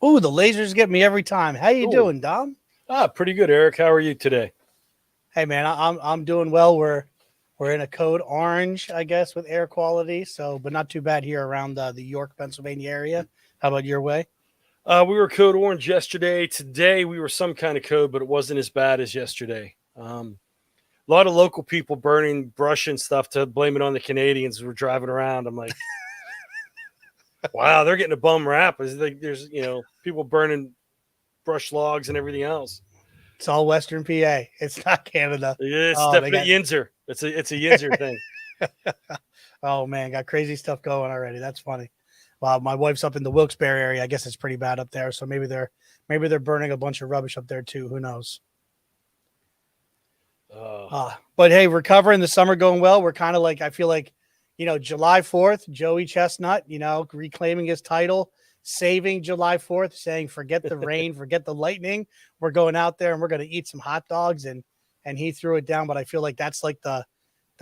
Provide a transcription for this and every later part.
Ooh, the lasers get me every time. How you Ooh. doing, Dom? Pretty good, Eric. How are you today? Hey man, I'm doing well. We're in a code orange, I guess, with air quality. So, but not too bad here around the York, Pennsylvania area. How about your way? We were code orange yesterday. Today we were some kind of code, but it wasn't as bad as yesterday. A lot of local people burning brush and stuff to blame it on the Canadians who were driving around. I'm like, wow, they're getting a bum rap. It's like there's people burning brush logs and everything else. It's all Western PA. It's not Canada. It's Oh, they definitely got. Yinzer. It's a Yinzer thing. Oh man, got crazy stuff going already. That's funny. Well, my wife's up in the Wilkes-Barre area. I guess it's pretty bad up there. So maybe they're burning a bunch of rubbish up there too. Who knows? Uh, But hey, recovering the summer going well. We're kind of like, I feel like, July 4th, Joey Chestnut, reclaiming his title, saving July 4th, saying, forget the rain, forget the lightning. We're going out there and we're going to eat some hot dogs. And he threw it down. But I feel like that's like the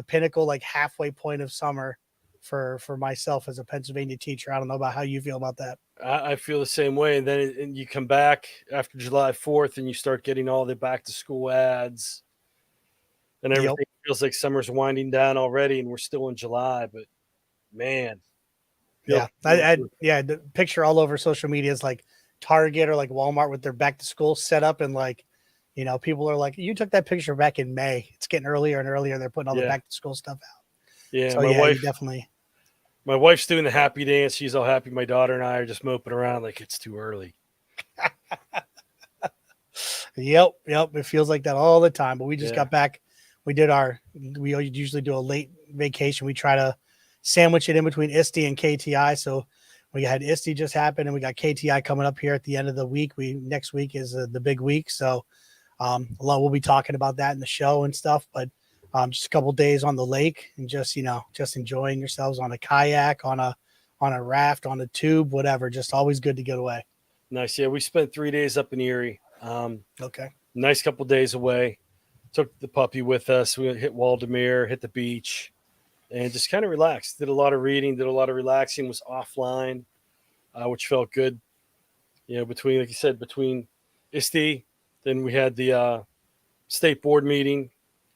pinnacle, like halfway point of summer for myself as a Pennsylvania teacher. I don't know about how you feel about that. I feel the same way. And then you come back after July 4th and you start getting all the back to school ads and Yep. everything. Feels like summer's winding down already and we're still in July. But man, Yeah. feels Yeah. The picture all over social media is like Target or like Walmart with their back to school set up. And like, people are like, you took that picture back in May. It's getting earlier and earlier. They're putting all the yeah, back to school stuff out. yeah. So yeah, you definitely. My wife's doing the happy dance. She's all happy. My daughter and I are just moping around like it's too early. Yep. It feels like that all the time. But we just Yeah, got back. We usually do a late vacation. We try to sandwich it in between ISTE and KTI. So we had ISTE just happen and we got KTI coming up here at the end of the week. Next week is the big week. So a lot we'll be talking about that in the show and stuff, but just a couple days on the lake and just enjoying yourselves on a kayak, on a raft, on a tube, whatever. Just always good to get away. nice. Yeah, we spent 3 days up in Erie. Okay. Nice couple days away. Took the puppy with us. We hit Waldemere, hit the beach, and just kind of relaxed. Did a lot of reading, did a lot of relaxing. Was offline, which felt good. Between like you said, between ISTE, then we had the state board meeting,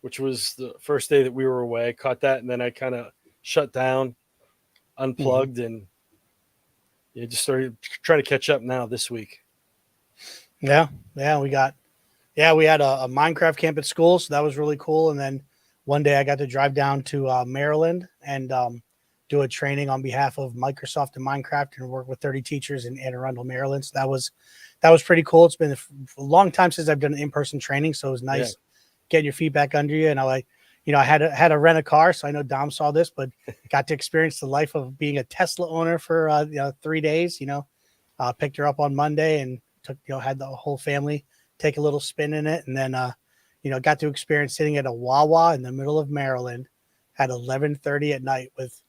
which was the first day that we were away. Caught that, and then I kind of shut down, Mm-hmm. unplugged, and just started trying to catch up now this week. Yeah. We had a Minecraft camp at school. So that was really cool. And then one day I got to drive down to Maryland and do a training on behalf of Microsoft and Minecraft and work with 30 teachers in Anne Arundel, Maryland. So that was pretty cool. It's been a long time since I've done in-person training. So it was Yeah, nice getting your feedback under you. And I had to rent a car. So I know Dom saw this, but got to experience the life of being a Tesla owner for 3 days, picked her up on Monday and had the whole family take a little spin in it. And then, got to experience sitting at a Wawa in the middle of Maryland at 11:30 at night with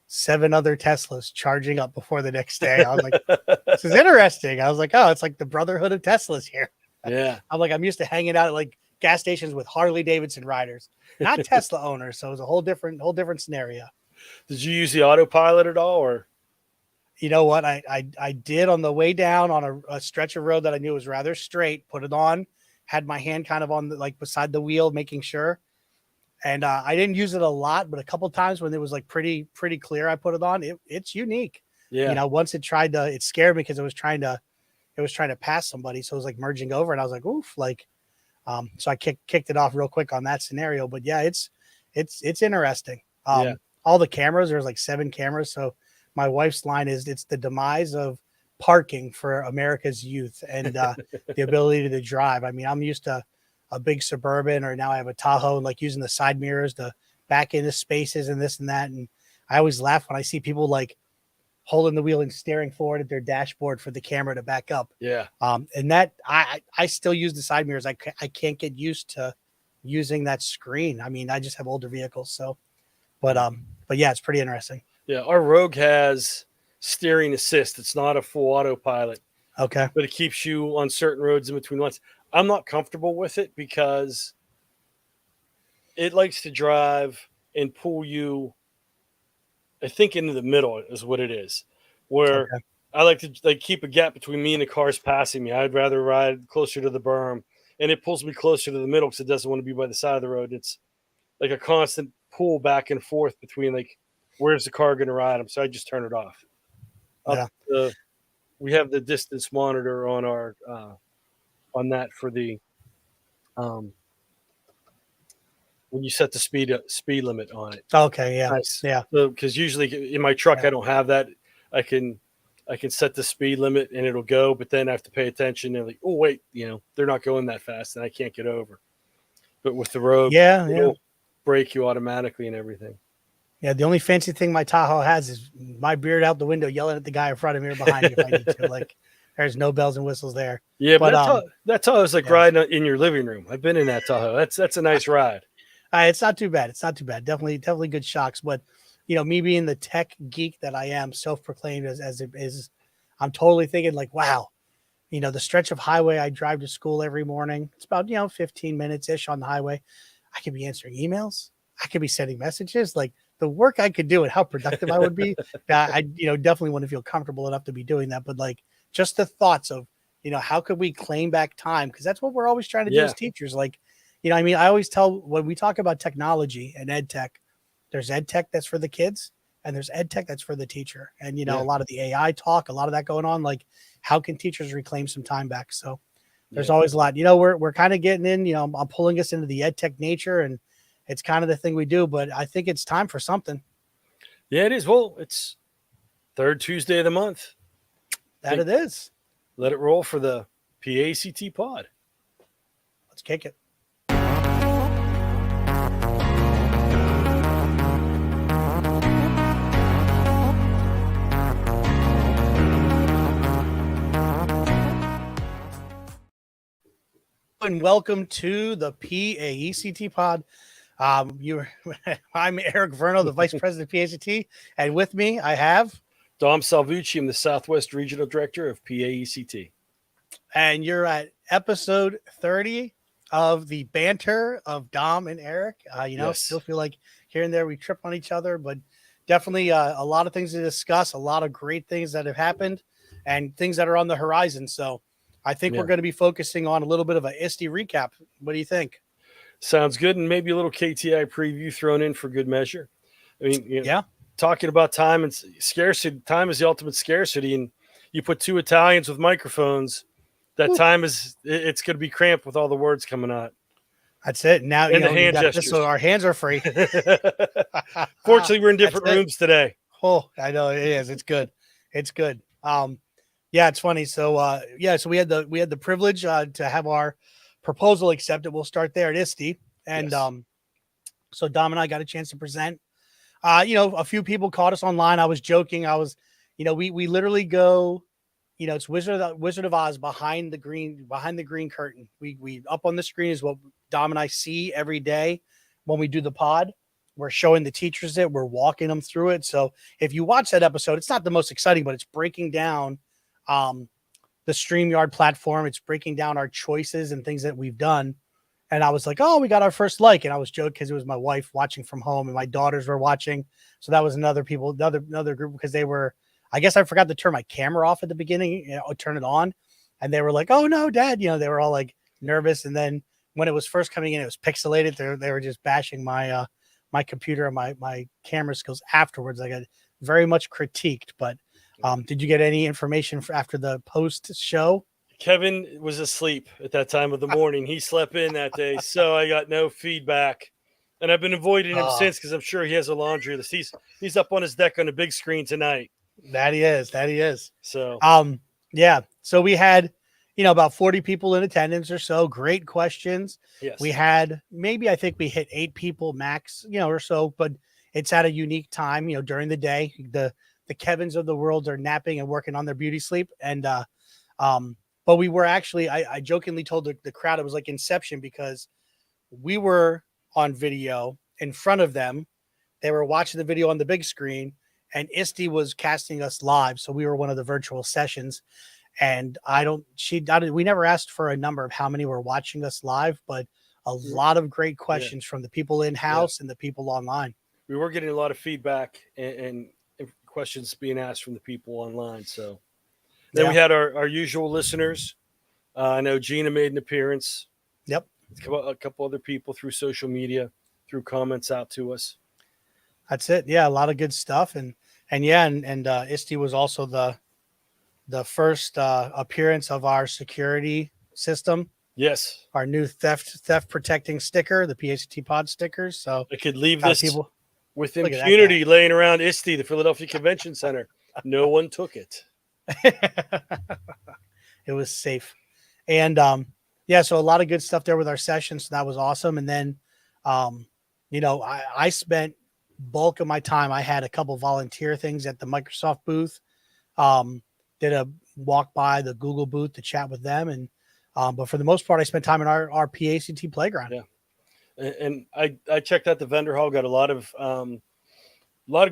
7 other Teslas charging up before the next day. I was like, this is interesting. I was like, oh, it's like the brotherhood of Teslas here. yeah. I'm like, I'm used to hanging out at like gas stations with Harley Davidson riders, not Tesla owners. So it was a whole different scenario. Did you use the autopilot at all, or? You know what? I did on the way down on a stretch of road that I knew was rather straight, put it on, had my hand kind of on like beside the wheel, making sure. And I didn't use it a lot, but a couple times when it was like pretty clear, I put it on. It's unique. Yeah, Once it scared me because it was trying to pass somebody. So it was like merging over and I was like, oof, like, so I kicked it off real quick on that scenario, but yeah, it's interesting. yeah. All the cameras, there's like 7 cameras. So my wife's line is it's the demise of parking for America's youth and the ability to drive. I mean, I'm used to a big Suburban or now I have a Tahoe and like using the side mirrors to back into spaces and this and that. And I always laugh when I see people like holding the wheel and staring forward at their dashboard for the camera to back up. Yeah. And that I still use the side mirrors. I can't get used to using that screen. I mean, I just have older vehicles. So, but yeah, it's pretty interesting. Yeah, our Rogue has steering assist. It's not a full autopilot, Okay. but it keeps you on certain roads in between lanes. I'm not comfortable with it because it likes to drive and pull you, I think, into the middle is what it is. Where Okay. I like to like keep a gap between me and the cars passing me. I'd rather ride closer to the berm, and it pulls me closer to the middle because it doesn't want to be by the side of the road. It's like a constant pull back and forth between like where's the car going to ride them. So I just turn it off. Up Yeah. We have the distance monitor on our on that for the um, when you set the speed limit on it. Okay. Yeah. Nice. Yeah. So because usually in my truck Yeah. I don't have that. I can I can set the speed limit and it'll go, but then I have to pay attention and like, oh wait, they're not going that fast and I can't get over. But with the Rogue, Yeah. Yeah. it'll brake you automatically and everything. Yeah. The only fancy thing my Tahoe has is my beard out the window yelling at the guy in front of me or behind me if I need to. Like, there's no bells and whistles there. Yeah, but But that's how it's like yeah. riding in your living room. I've been in that Tahoe. That's a nice ride. It's not too bad. It's not too bad. Definitely good shocks. But me being the tech geek that I am, self-proclaimed as it is, I'm totally thinking like, wow, the stretch of highway I drive to school every morning, it's about 15 minutes ish on the highway. I could be answering emails. I could be sending messages. Like the work I could do and how productive I would be. I definitely want to feel comfortable enough to be doing that. But like just the thoughts of how could we claim back time, because that's what we're always trying to do as teachers. Like I always tell when we talk about technology and ed tech, there's ed tech that's for the kids and there's ed tech that's for the teacher. And, a lot of the AI talk, a lot of that going on, like how can teachers reclaim some time back? So there's always a lot, we're kind of getting in, I'm pulling us into the ed tech nature and it's kind of the thing we do, but I think it's time for something. Yeah, it is. Well, it's third Tuesday of the month. That it is. Let it roll for the PAECT pod. Let's kick it. And welcome to the PAECT pod. I'm Eric Verno, the Vice President of PAECT, and with me I have Dom Salvucci. I'm the Southwest Regional Director of PAECT. And you're at episode 30 of the banter of Dom and Eric. Yes. Still feel like here and there we trip on each other, but definitely a lot of things to discuss, a lot of great things that have happened and things that are on the horizon. So I think we're going to be focusing on a little bit of a ISTE recap. What do you think? Sounds good. And maybe a little KTI preview thrown in for good measure. I mean, yeah, talking about time and scarcity. Time is the ultimate scarcity. And you put two Italians with microphones, that time it's going to be cramped with all the words coming out. That's it. Now, and the hand gestures. So our hands are free. Fortunately, we're in different rooms today. Oh, I know it is. It's good. It's good. Yeah, it's funny. So, so we had the privilege to have our proposal accepted. We'll start there at ISTE. And, so Dom and I got a chance to present, a few people caught us online. I was joking. We literally go, it's Wizard of Oz behind the green curtain. We up on the screen is what Dom and I see every day when we do the pod. We're showing the teachers it. We're walking them through it. So if you watch that episode, it's not the most exciting, but it's breaking down the StreamYard platform. It's breaking down our choices and things that we've done. And I was like, oh, we got our first like. And I was joking because it was my wife watching from home and my daughters were watching. So that was another group because they were, I guess I forgot to turn my camera off at the beginning, turn it on. And they were like, oh no, Dad. They were all like nervous. And then when it was first coming in, it was pixelated. They were just bashing my my computer and my camera skills afterwards. I got very much critiqued, but did you get any information after the post show? Kevin was asleep at that time of the morning. He slept in that day, so I got no feedback. And I've been avoiding him since because I'm sure he has a laundry list. He's up on his deck on the big screen tonight. That he is. So yeah. So we had, about 40 people in attendance or so. Great questions. Yes. We had I think we hit 8 people max, or so, but it's at a unique time, during the day. The Kevins of the world are napping and working on their beauty sleep. And but we were actually, I jokingly told the crowd it was like Inception because we were on video in front of them. They were watching the video on the big screen and ISTE was casting us live. So we were one of the virtual sessions. And we never asked for a number of how many were watching us live, but a lot of great questions from the people in-house and the people online. We were getting a lot of feedback and questions being asked from the people online. So Then Yeah. we had our usual listeners. I know Gina made an appearance. Yep. A couple other people through social media, through comments out to us. That's it. Yeah, a lot of good stuff, and yeah, and ISTE was also the first appearance of our security system, Yes, our new theft protecting sticker, the PACT pod stickers. So I could leave got this people with look at that guy. impunity laying around ISTE, the Philadelphia Convention Center. No one took it. It was safe, and yeah, so a lot of good stuff there with our sessions. So that was awesome, and then I spent bulk of my time. I had a couple volunteer things at the Microsoft booth. Did a walk by the Google booth to chat with them, and but for the most part, I spent time in our PACT playground. Yeah, and I checked out the vendor hall. Got a lot of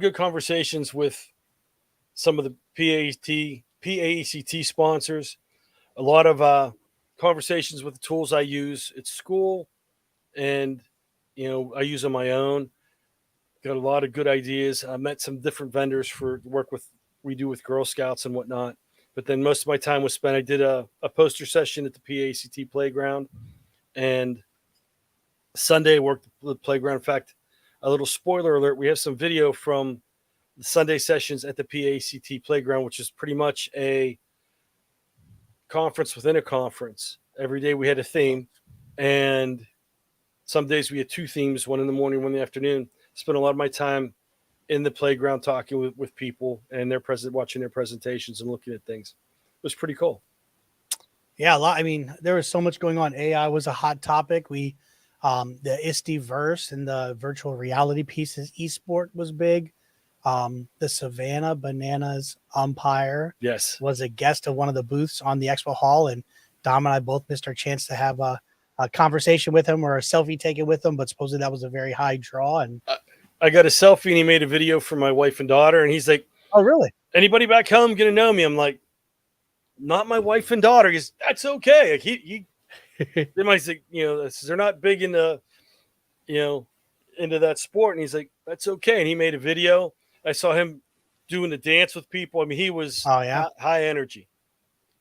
good conversations with some of the PAECT sponsors. A lot of conversations with the tools I use at school, and I use on my own. Got a lot of good ideas. I met some different vendors for work with we do with Girl Scouts and whatnot. But then most of my time was spent. I did a poster session at the PACT playground, and Sunday I worked the playground. In fact, a little spoiler alert: we have some video from the Sunday sessions at the PACT playground, which is pretty much a conference within a conference. Every day we had a theme, and some days we had two themes: one in the morning, one in the afternoon. Spent a lot of my time in the playground talking with people and watching their presentations and looking at things. It was pretty cool. Yeah, a lot. I mean, there was so much going on. AI was a hot topic. The ISTE verse and the virtual reality pieces, esport was big. The Savannah Bananas umpire Yes. was a guest of one of the booths on the expo hall, and Dom and I both missed our chance to have a conversation with him or a selfie taken with him, but supposedly that was a very high draw. And I got a selfie and he made a video for my wife and daughter, and he's like, oh, really? anybody back home gonna know me? I'm like, not my wife and daughter. He's that's okay. Like they might say, they're not big into that sport, and he's like, that's okay. And he made a video. I saw him doing the dance with people. I mean, he was Oh, yeah. high energy.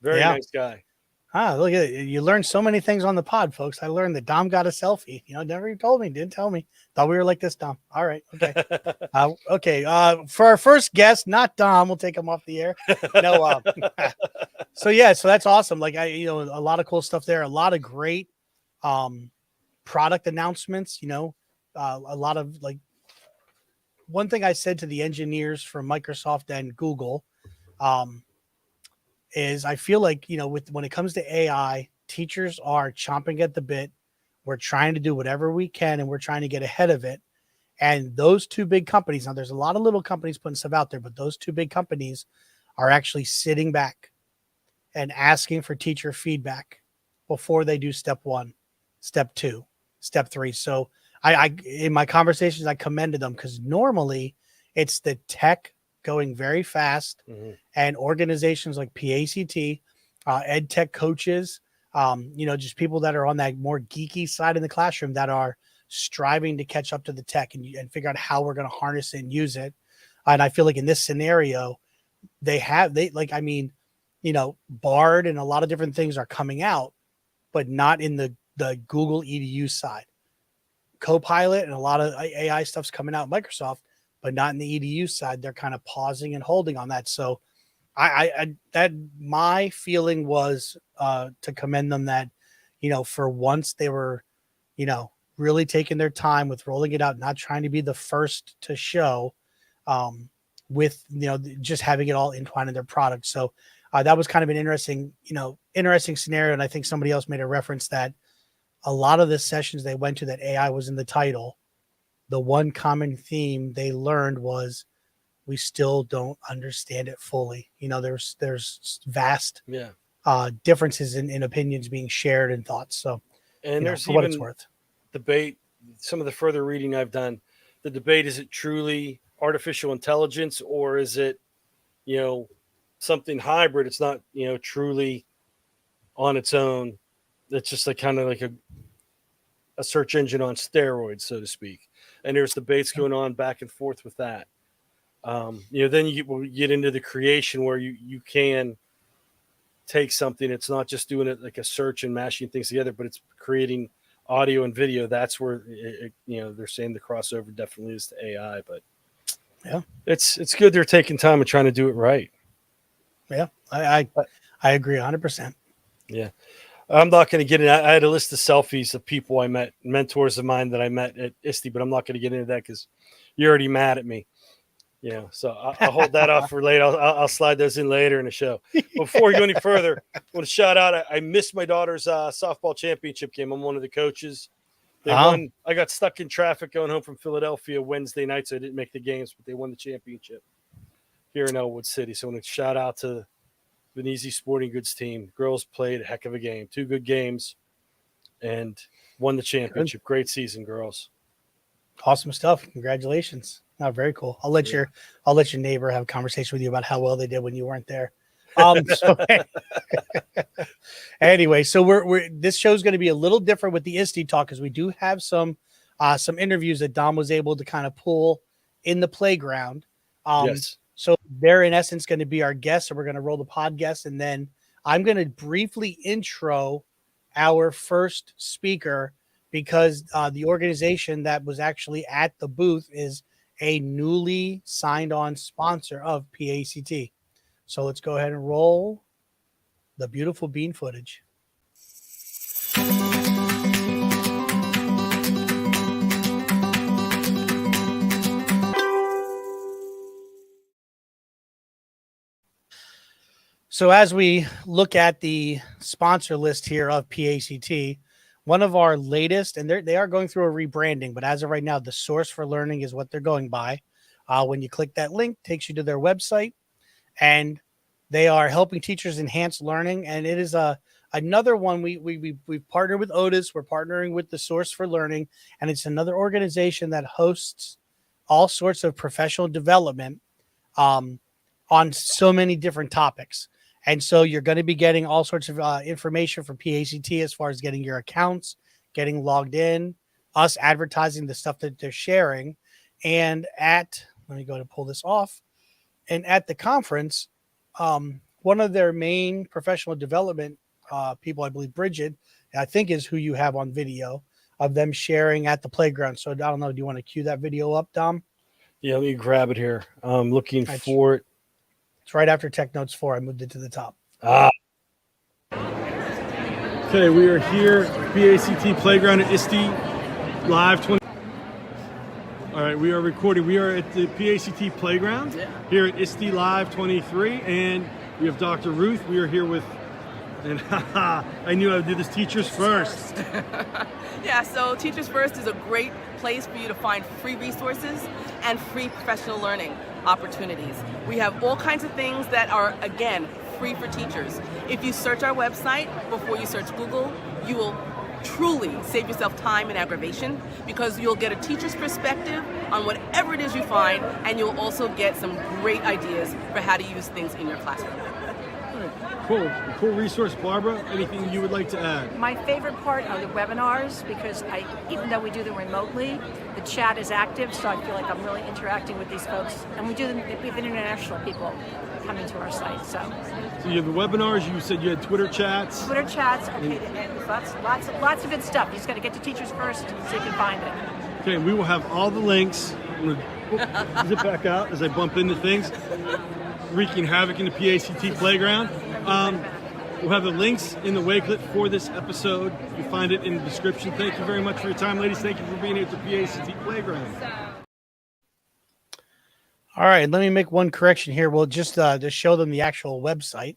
Very Yeah. nice guy. Look at it. You learn so many things on the pod, folks. I learned that Dom got a selfie. Never even told me, didn't tell me. Thought we were like this, Dom. All right. Okay. Okay. For our first guest, not Dom, we'll take him off the air. No. So yeah, so that's awesome. Like a lot of cool stuff there. A lot of great product announcements. A lot of like one thing I said to the engineers from Microsoft and Google, is I feel like, when it comes to AI, teachers are chomping at the bit. We're trying to do whatever we can and we're trying to get ahead of it. And those two big companies, now there's a lot of little companies putting stuff out there, but those two big companies are actually sitting back and asking for teacher feedback before they do step 1, step 2, step 3. So I in my conversations, I commended them because normally it's the tech going very fast, and organizations like PACT, ed tech coaches, just people that are on that more geeky side in the classroom that are striving to catch up to the tech and figure out how we're going to harness it and use it. And I feel like in this scenario, Bard and a lot of different things are coming out, but not in the Google EDU side. Copilot and a lot of AI stuff's coming out Microsoft, but not in the EDU side. They're kind of pausing and holding on that. So my feeling was to commend them that, for once they were, really taking their time with rolling it out, not trying to be the first to show, with, just having it all entwined in their product. So that was kind of an interesting scenario. And I think somebody else made a reference that a lot of the sessions they went to that AI was in the title. The one common theme they learned was we still don't understand it fully. There's vast differences in opinions being shared and thoughts. So, and there's for even what it's worth. Debate. Some of the further reading I've done, the debate, is it truly artificial intelligence or is it, something hybrid? It's not, truly on its own. It's just like kind of like a search engine on steroids, so to speak. And there's debates going on back and forth with that. Then you get into the creation where you can take something. It's not just doing it like a search and mashing things together, but it's creating audio and video. That's where they're saying the crossover definitely is to AI. But yeah, it's good they're taking time and trying to do it right. Yeah, I agree 100%. Yeah. I'm not going to get in. I had a list of selfies of people I met, mentors of mine that I met at ISTE, but I'm not going to get into that because you're already mad at me. So I'll hold that off for later. I'll slide those in later in the show. Before we go any further, I want to shout out. I missed my daughter's softball championship game. I'm one of the coaches. They won. I got stuck in traffic going home from Philadelphia Wednesday night, so I didn't make the games, but they won the championship here in Elwood City. So I want to shout out to Venezi Sporting Goods team. Girls played a heck of a game. 2 good games and won the championship. Good. Great season, girls. Awesome stuff. Congratulations. Very cool. I'll let your neighbor have a conversation with you about how well they did when you weren't there. Anyway, so this show's going to be a little different with the ISTE talk because we do have some interviews that Dom was able to kind of pull in the playground. Yes. So they're in essence going to be our guests. So we're going to roll the pod guests, and then I'm going to briefly intro our first speaker because the organization that was actually at the booth is a newly signed on sponsor of PAECT. So let's go ahead and roll the beautiful bean footage. So as we look at the sponsor list here of PAECT, one of our latest, and they are going through a rebranding, but as of right now, the Source for Learning is what they're going by. When you click that link, it takes you to their website, and they are helping teachers enhance learning. And it is another one we've partnered with Otis. We're partnering with the Source for Learning, and it's another organization that hosts all sorts of professional development on so many different topics. And so you're going to be getting all sorts of information from PAECT as far as getting your accounts, getting logged in, us advertising the stuff that they're sharing. And let me go to pull this off. And at the conference, one of their main professional development people, I believe Bridget, I think is who you have on video of them sharing at the playground. So I don't know. Do you want to cue that video up, Dom? Yeah, let me grab it here. I'm looking for it. It's right after Tech Notes 4. I moved it to the top. Okay, we are here at PAECT Playground at ISTE Live 20. All right, we are recording. We are at the PAECT Playground here at ISTE Live 23, and we have Dr. Ruth. We are here with, and I knew I would do this, Teachers First. Yeah, so Teachers First is a great place for you to find free resources and free professional learning opportunities. We have all kinds of things that are, again, free for teachers. If you search our website before you search Google, you will truly save yourself time and aggravation because you'll get a teacher's perspective on whatever it is you find, and you'll also get some great ideas for how to use things in your classroom. Cool resource. Barbara, anything you would like to add? My favorite part are the webinars because even though we do them remotely, the chat is active, so I feel like I'm really interacting with these folks. And we have international people coming to our site. So you have the webinars. You said you had Twitter chats. Twitter chats. Okay, lots of good stuff. You just got to get to Teachers First so you can find it. Okay, we will have all the links. I'm gonna zip back out as I bump into things. Wreaking havoc in the PAECT Playground. We'll have the links in the Wakelet for this episode. You can find it in the description. Thank you very much for your time, ladies. Thank you for being here at the PAECT Playground. All right, let me make one correction here. We'll just show them the actual website.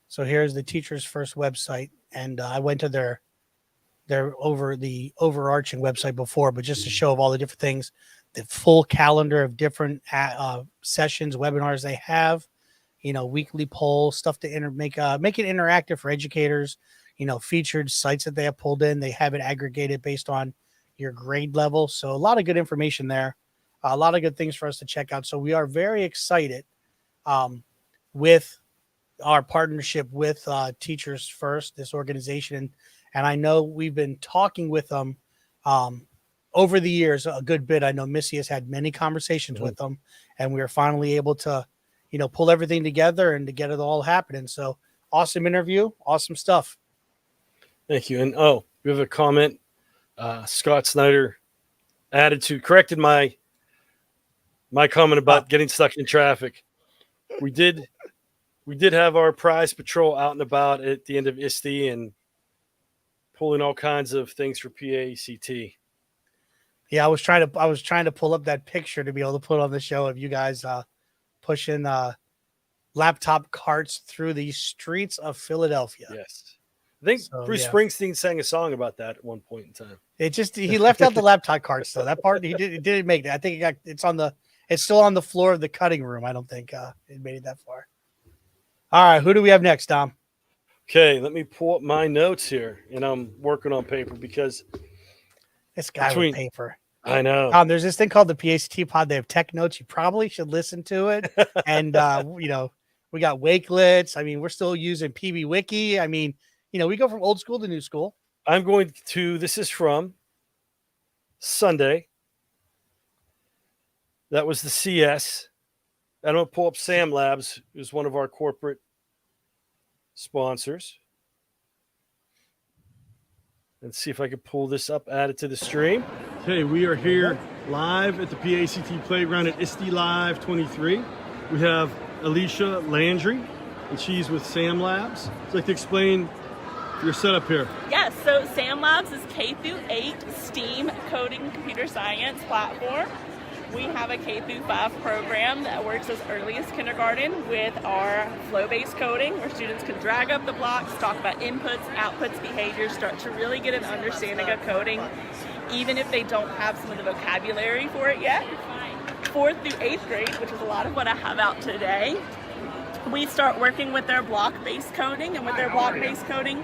So here's the Teachers First website, and I went to their overarching website before, but just to show of all the different things, the full calendar of different sessions, webinars they have. Weekly polls, stuff to make it interactive for educators, featured sites that they have pulled in. They have it aggregated based on your grade level. So a lot of good information there, a lot of good things for us to check out. So we are very excited with our partnership with Teachers First, this organization. And I know we've been talking with them over the years a good bit. I know Missy has had many conversations with them, and we are finally able to pull everything together and to get it all happening. So awesome interview. Awesome stuff. Thank you. And we have a comment. Scott Snyder corrected my comment about getting stuck in traffic. We did have our prize patrol out and about at the end of ISTE and pulling all kinds of things for PAECT. Yeah, I was trying to pull up that picture to be able to put on the show of you guys pushing laptop carts through the streets of Philadelphia. Yes. I think Bruce Springsteen sang a song about that at one point in time. He left out the laptop carts though. That part he didn't make it. I think it's still on the floor of the cutting room. I don't think it made it that far. All right, who do we have next, Dom? Okay, let me pull up my notes here, and I'm working on paper because this guy with paper. I know. There's this thing called the PACT pod. They have tech notes. You probably should listen to it. And we got Wakelets. I mean, we're still using PB Wiki. I mean, we go from old school to new school. This is from Sunday. That was the CS. I'm going to pull up Sam Labs, who's one of our corporate sponsors. Let's see if I can pull this up, add it to the stream. Okay, we are here live at the PACT Playground at ISTE Live 23. We have Alicia Landry, and she's with Sam Labs. Would you like to explain your setup here? Yes, so Sam Labs is K-8 STEAM coding computer science platform. We have a K-5 program that works as early as kindergarten with our flow-based coding, where students can drag up the blocks, talk about inputs, outputs, behaviors, start to really get an understanding of coding, even if they don't have some of the vocabulary for it yet. 4th through 8th grade, which is a lot of what I have out today, we start working with their block-based coding, and with their block-based coding,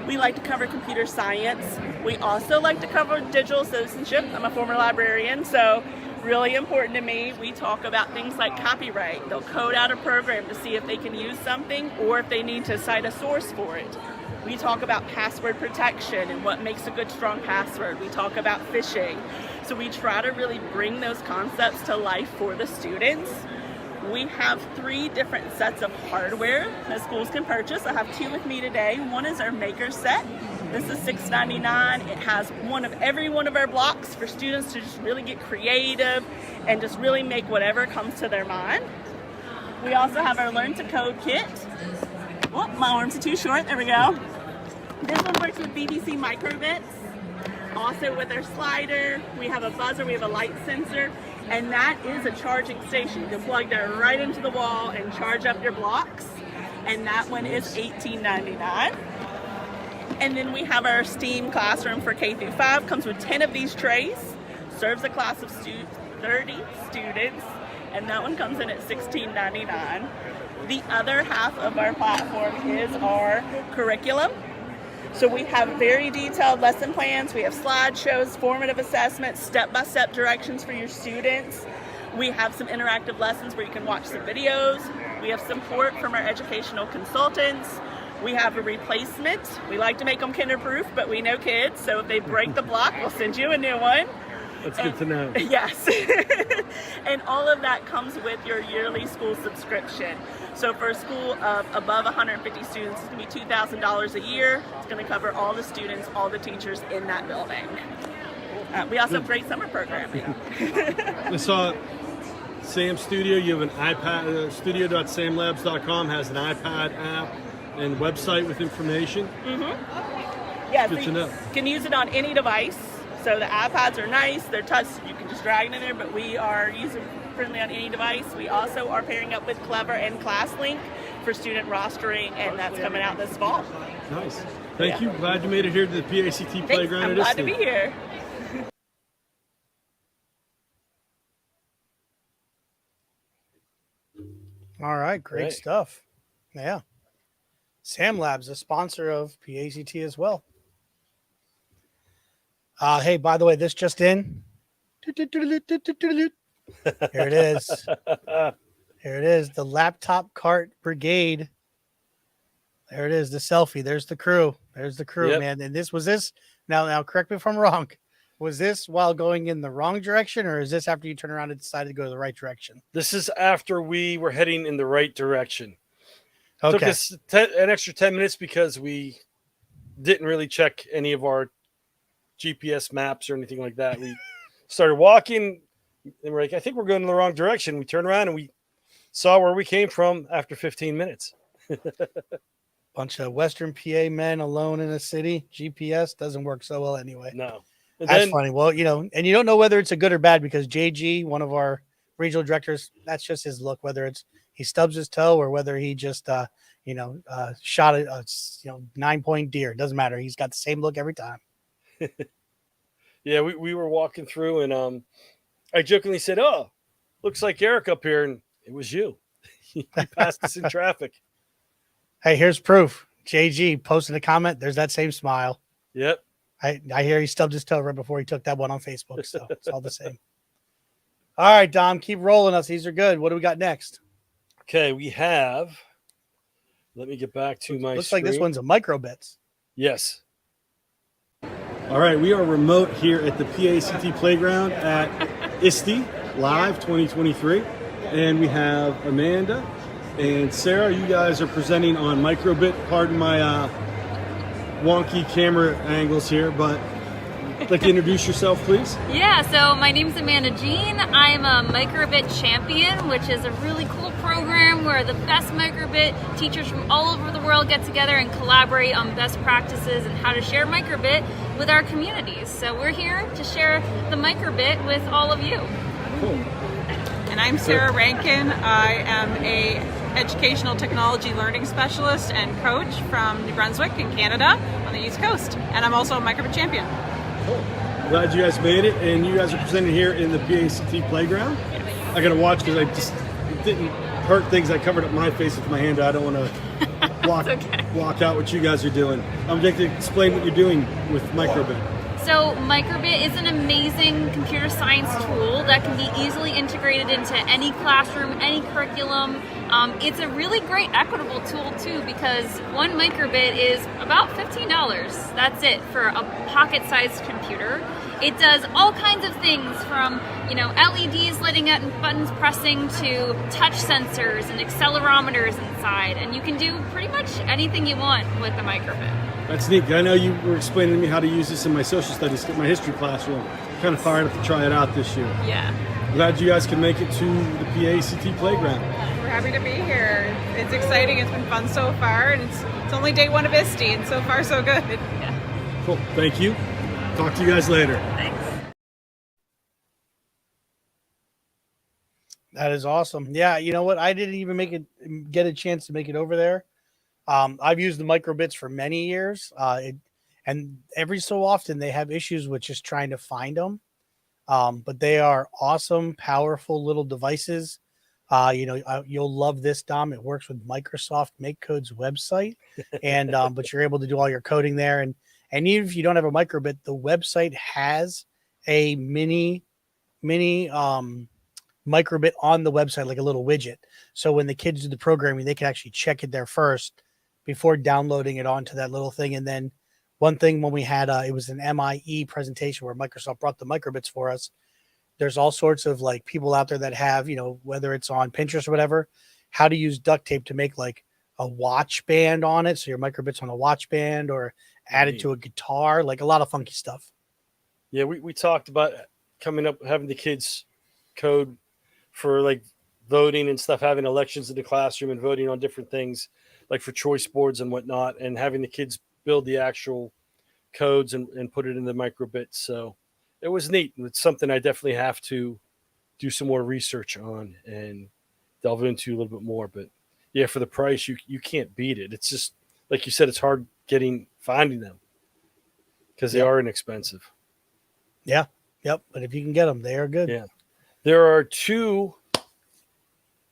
we like to cover computer science. We also like to cover digital citizenship. I'm a former librarian, so really important to me. We talk about things like copyright. They'll code out a program to see if they can use something or if they need to cite a source for it. We talk about password protection and what makes a good, strong password. We talk about phishing. So we try to really bring those concepts to life for the students. We have 3 different sets of hardware that schools can purchase. I have 2 with me today. One is our maker set. This is $6.99. It has every one of our blocks for students to just really get creative and just really make whatever comes to their mind. We also have our Learn to Code kit. Oh, my arms are too short. There we go. This one works with BBC microbits. Also with our slider, we have a buzzer, we have a light sensor, and that is a charging station. You can plug that right into the wall and charge up your blocks. And that one is $18.99. And then we have our STEAM classroom for K-5. Comes with 10 of these trays, serves a class of 30 students, and that one comes in at $16.99. The other half of our platform is our curriculum. So we have very detailed lesson plans. We have slideshows, formative assessments, step-by-step directions for your students. We have some interactive lessons where you can watch some videos. We have support from our educational consultants. We have a replacement. We like to make them kinder-proof, but we know kids, so if they break the block, we'll send you a new one. That's good to know. Yes. And all of that comes with your yearly school subscription. So for a school of above 150 students, it's going to be $2,000 a year. It's going to cover all the students, all the teachers in that building. We also have great summer programming. I saw Sam Studio. You have an iPad. Studio.samlabs.com has an iPad app and website with information. Mm-hmm. Yeah, good so to know. You can use it on any device. So the iPads are nice. They're touch. You can just drag it in there, but we are user-friendly on any device. We also are pairing up with Clever and ClassLink for student rostering, and that's coming out this fall. Nice. Thank you. Glad you made it here to the PACT Playground. I'm glad to be here. All right, great stuff. Yeah. Sam Labs, a sponsor of PACT as well. Hey, by the way, this just in. Here it is. Here it is. The laptop cart brigade. There it is. The selfie. There's the crew. There's the crew, man. And this. Now, correct me if I'm wrong. Was this while going in the wrong direction, or is this after you turn around and decided to go the right direction? This is after we were heading in the right direction. Took Okay. us an extra 10 minutes because we didn't really check any of our GPS maps or anything like that. We started walking and we're like, I think we're going in the wrong direction. We turned around and we saw where we came from after 15 minutes. Bunch of Western PA men alone in a city. GPS doesn't work so well anyway. No. And That's then, funny. Well, and you don't know whether it's a good or bad because JG, one of our regional directors, that's just his look, whether it's he stubs his toe or whether he just, shot a 9-point deer. It doesn't matter. He's got the same look every time. yeah, we were walking through and I jokingly said, oh, looks like Eric up here. And it was you. You passed us in traffic. Hey, here's proof. JG posted a comment. There's that same smile. Yep. I hear he stubbed his toe right before he took that one on Facebook. So it's all the same. All right, Dom, keep rolling us. These are good. What do we got next? Okay, we have. Let me get back to my Looks screen. like this one's a microbits. Yes. All right, we are remote here at the PAECT playground at ISTE Live 2023. And we have Amanda and Sarah. You guys are presenting on microbit. Pardon my wonky camera angles here, but like to introduce yourself, please. Yeah, so my name's Amanda Jean. I'm a microbit champion, which is a really cool program where the best microbit teachers from all over the world get together and collaborate on best practices and how to share microbit with our communities. So we're here to share the microbit with all of you. Cool. And I'm Sarah Rankin. I am a educational technology learning specialist and coach from New Brunswick in Canada on the East Coast. And I'm also a microbit champion. Cool. Glad you guys made it, and you guys are presenting here in the PAECT playground. I got to watch because it didn't hurt things. I covered up my face with my hand. I don't want to walk out what you guys are doing. I'm going to explain what you're doing with microbit. So microbit is an amazing computer science tool that can be easily integrated into any classroom, any curriculum. It's a really great equitable tool too because one microbit is about $15. That's it for a pocket-sized computer. It does all kinds of things from, LEDs lighting up and buttons pressing to touch sensors and accelerometers inside. And you can do pretty much anything you want with the microbit. That's neat. I know you were explaining to me how to use this in my social studies, my history classroom. Kind of fired up to try it out this year. Yeah. Glad you guys can make it to the PAECT playground. We're happy to be here. It's exciting. It's been fun so far. And it's only day one of ISTE, and so far so good. Yeah. Cool. Thank you. Talk to you guys later. Thanks. That is awesome. Yeah, you know what? I didn't even get a chance to make it over there. I've used the microbits for many years, and every so often they have issues with just trying to find them. But they are awesome, powerful little devices. You'll love this, Dom. It works with Microsoft MakeCode's website, and but you're able to do all your coding there. And even if you don't have a microbit, the website has a mini microbit on the website, like a little widget. So when the kids do the programming, they can actually check it there first before downloading it onto that little thing. And then one thing when we had, it was an MIE presentation where Microsoft brought the microbits for us. There's all sorts of like people out there that have, whether it's on Pinterest or whatever, how to use duct tape to make like a watch band on it. So your microbits on a watch band or add it to a guitar, like a lot of funky stuff. Yeah, we talked about coming up, having the kids code for like voting and stuff, having elections in the classroom and voting on different things like for choice boards and whatnot, and having the kids build the actual codes and put it in the microbit. So it was neat. It's something I definitely have to do some more research on and delve into a little bit more. But yeah, for the price, you can't beat it. It's just, like you said, it's hard finding them because they are inexpensive. Yeah. Yep. But if you can get them, they are good. Yeah. There are two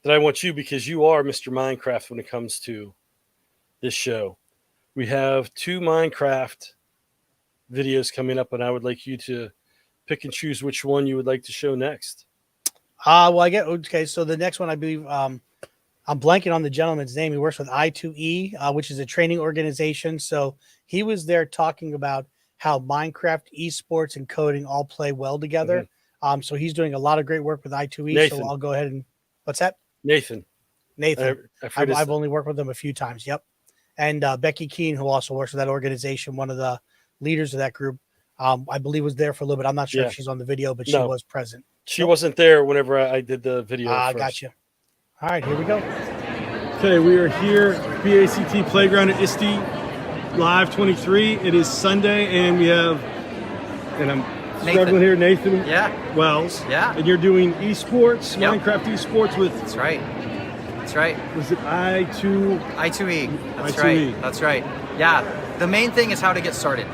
that I want you, because you are Mr. Minecraft when it comes to this show. We have 2 Minecraft videos coming up, and I would like you to pick and choose which one you would like to show next. Okay. So the next one, I believe, I'm blanking on the gentleman's name. He works with I2E, which is a training organization. So he was there talking about how Minecraft, esports, and coding all play well together. So he's doing a lot of great work with I2E. Nathan. So I'll go ahead and what's that? Nathan. Nathan. I forget I've only worked with him a few times. Yep. And Becky Keene, who also works with that organization, one of the leaders of that group, I believe was there for a little bit. I'm not sure Yeah. if she's on the video, but she No. was present. She wasn't there whenever I did the video. first. Gotcha. All right, here we go. Okay, we are here, PACT Playground at ISTE Live 23. It is Sunday, and we have, and I'm struggling here, Nathan Wells. Yeah. And you're doing esports, Yep. Minecraft esports with, That's right. That's right. was it I2? I2E. That's I2E. right. That's right. Yeah. The main thing is how to get started.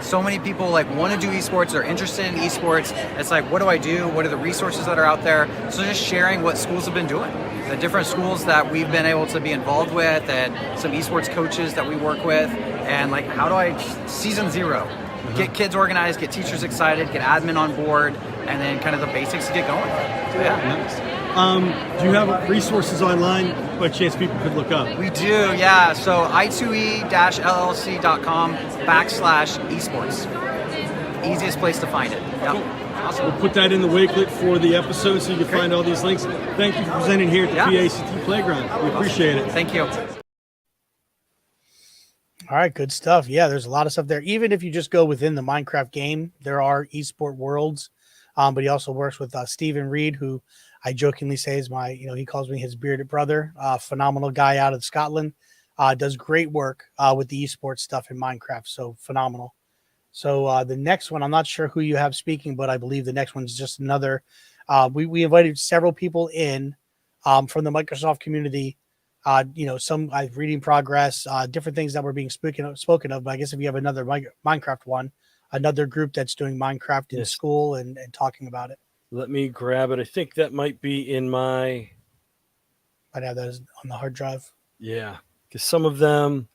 So many people like want to do esports, they're interested in esports. It's like, what do I do? What are the resources that are out there? So just sharing what schools have been doing. The different schools that we've been able to be involved with, and some esports coaches that we work with, and like, how do I, season 0, get kids organized, get teachers excited, get admin on board, and then kind of the basics to get going. So yeah. Do you have resources online by chance people could look up? We do, yeah. So i2e-llc.com/esports. Easiest place to find it. Yep. Cool. Awesome. We'll put that in the Wakelet for the episode so you can find all these links. Thank you for presenting here at the PACT Playground. We appreciate it. Thank you. All right, good stuff. Yeah, there's a lot of stuff there. Even if you just go within the Minecraft game, there are esport worlds. But he also works with Stephen Reed, who I jokingly say is my, he calls me his bearded brother. Phenomenal guy out of Scotland. Does great work with the esports stuff in Minecraft. So phenomenal. So the next one, I'm not sure who you have speaking, but I believe the next one is just another. We invited several people in from the Microsoft community. Some reading progress, different things that were being spoken of. But I guess if you have another Minecraft one, another group that's doing Minecraft in school and talking about it. Let me grab it. I think that might be in my. I'd have that on the hard drive. Yeah, because some of them.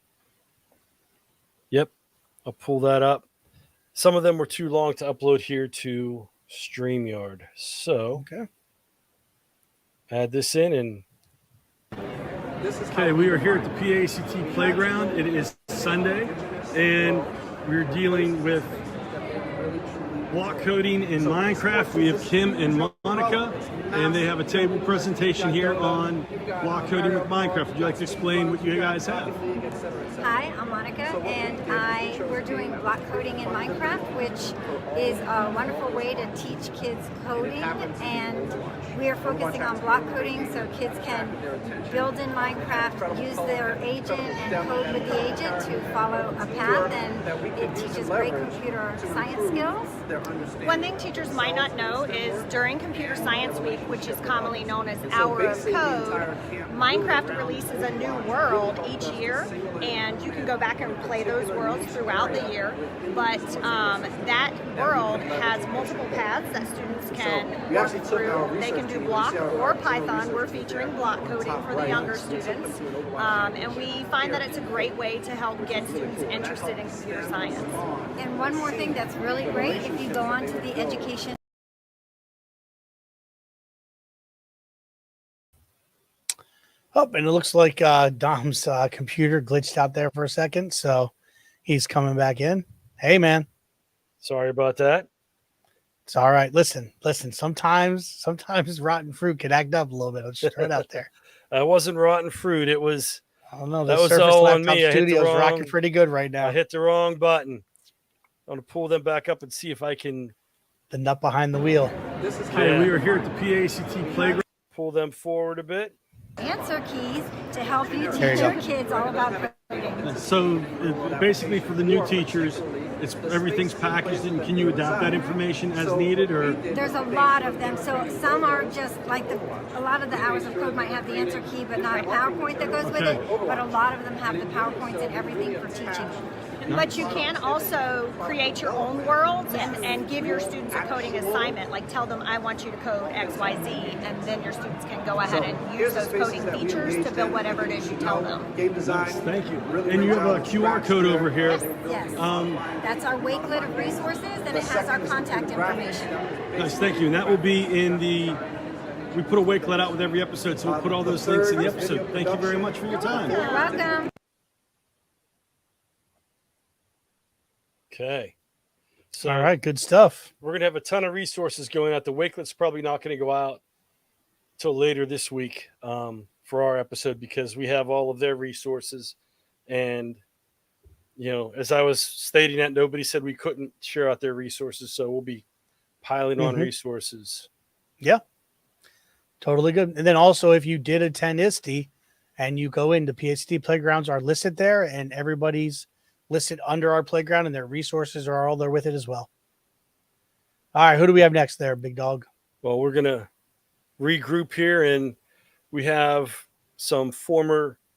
Yep, I'll pull that up. Some of them were too long to upload here to StreamYard. So, add this in and. Okay, we are here at the PACT Playground. It is Sunday, and we're dealing with block coding in Minecraft. We have Kim and Monica, and they have a table presentation here on block coding with Minecraft. Would you like to explain what you guys have? Hi, I'm Monica, and we're doing block coding in Minecraft, which is a wonderful way to teach kids coding, and we are focusing on block coding so kids can build in Minecraft, use their agent, and code with the agent to follow a path, and it teaches great computer science skills. One thing teachers might not know is during Computer Science Week, which is commonly known as Hour of Code, Minecraft releases a new world each year, and you can go back and play those worlds throughout the year. But that world has multiple paths that students can work through. They can do block or Python. We're featuring block coding for the younger students, and we find that it's a great way to help get students interested in computer science. And one more thing that's really great, if you go on to the education. Oh, and it looks like Dom's computer glitched out there for a second, so he's coming back in. Hey, man. Sorry about that. It's all right. Listen. Sometimes rotten fruit can act up a little bit. I'll just throw it out there. That wasn't rotten fruit. It was. I don't know. That The was Surface all on Laptop me. I hit the Studio's wrong- rocking pretty good right now. I hit the wrong button. I'm going to pull them back up and see if I can. The nut behind the wheel. Okay, we are here at the PACT Playground. Pull them forward a bit. Answer keys to help you There teach you your go. kids all about coding. So basically for the new teachers, everything's packaged, and can you adapt that information as needed, or? There's a lot of them. So some are just like a lot of the hours of code might have the answer key, but not a PowerPoint that goes with it. But a lot of them have the PowerPoints and everything for teaching. But you can also create your own worlds and give your students a coding assignment, like tell them I want you to code X, Y, Z, and then your students can go ahead and use those coding features to build whatever it is you tell them. Thank you. And you have a QR code over here. Yes. That's our Wakelet of resources, and it has our contact information. Nice, thank you. And that will be in the, we put a Wakelet out with every episode, so we'll put all those links in the episode. Thank you very much for your time. You're welcome. Okay. So All right, good stuff. we're going to have a ton of resources going out. The Wakelet's probably not going to go out till later this week for our episode because we have all of their resources. And, as I was stating that, nobody said we couldn't share out their resources. So we'll be piling on resources. Yeah. Totally good. And then also, if you did attend ISTE and you go into PAECT playgrounds are listed there, and everybody's listed under our playground, and their resources are all there with it as well. All right, who do we have next there, big dog? Well, we're going to regroup here, and we have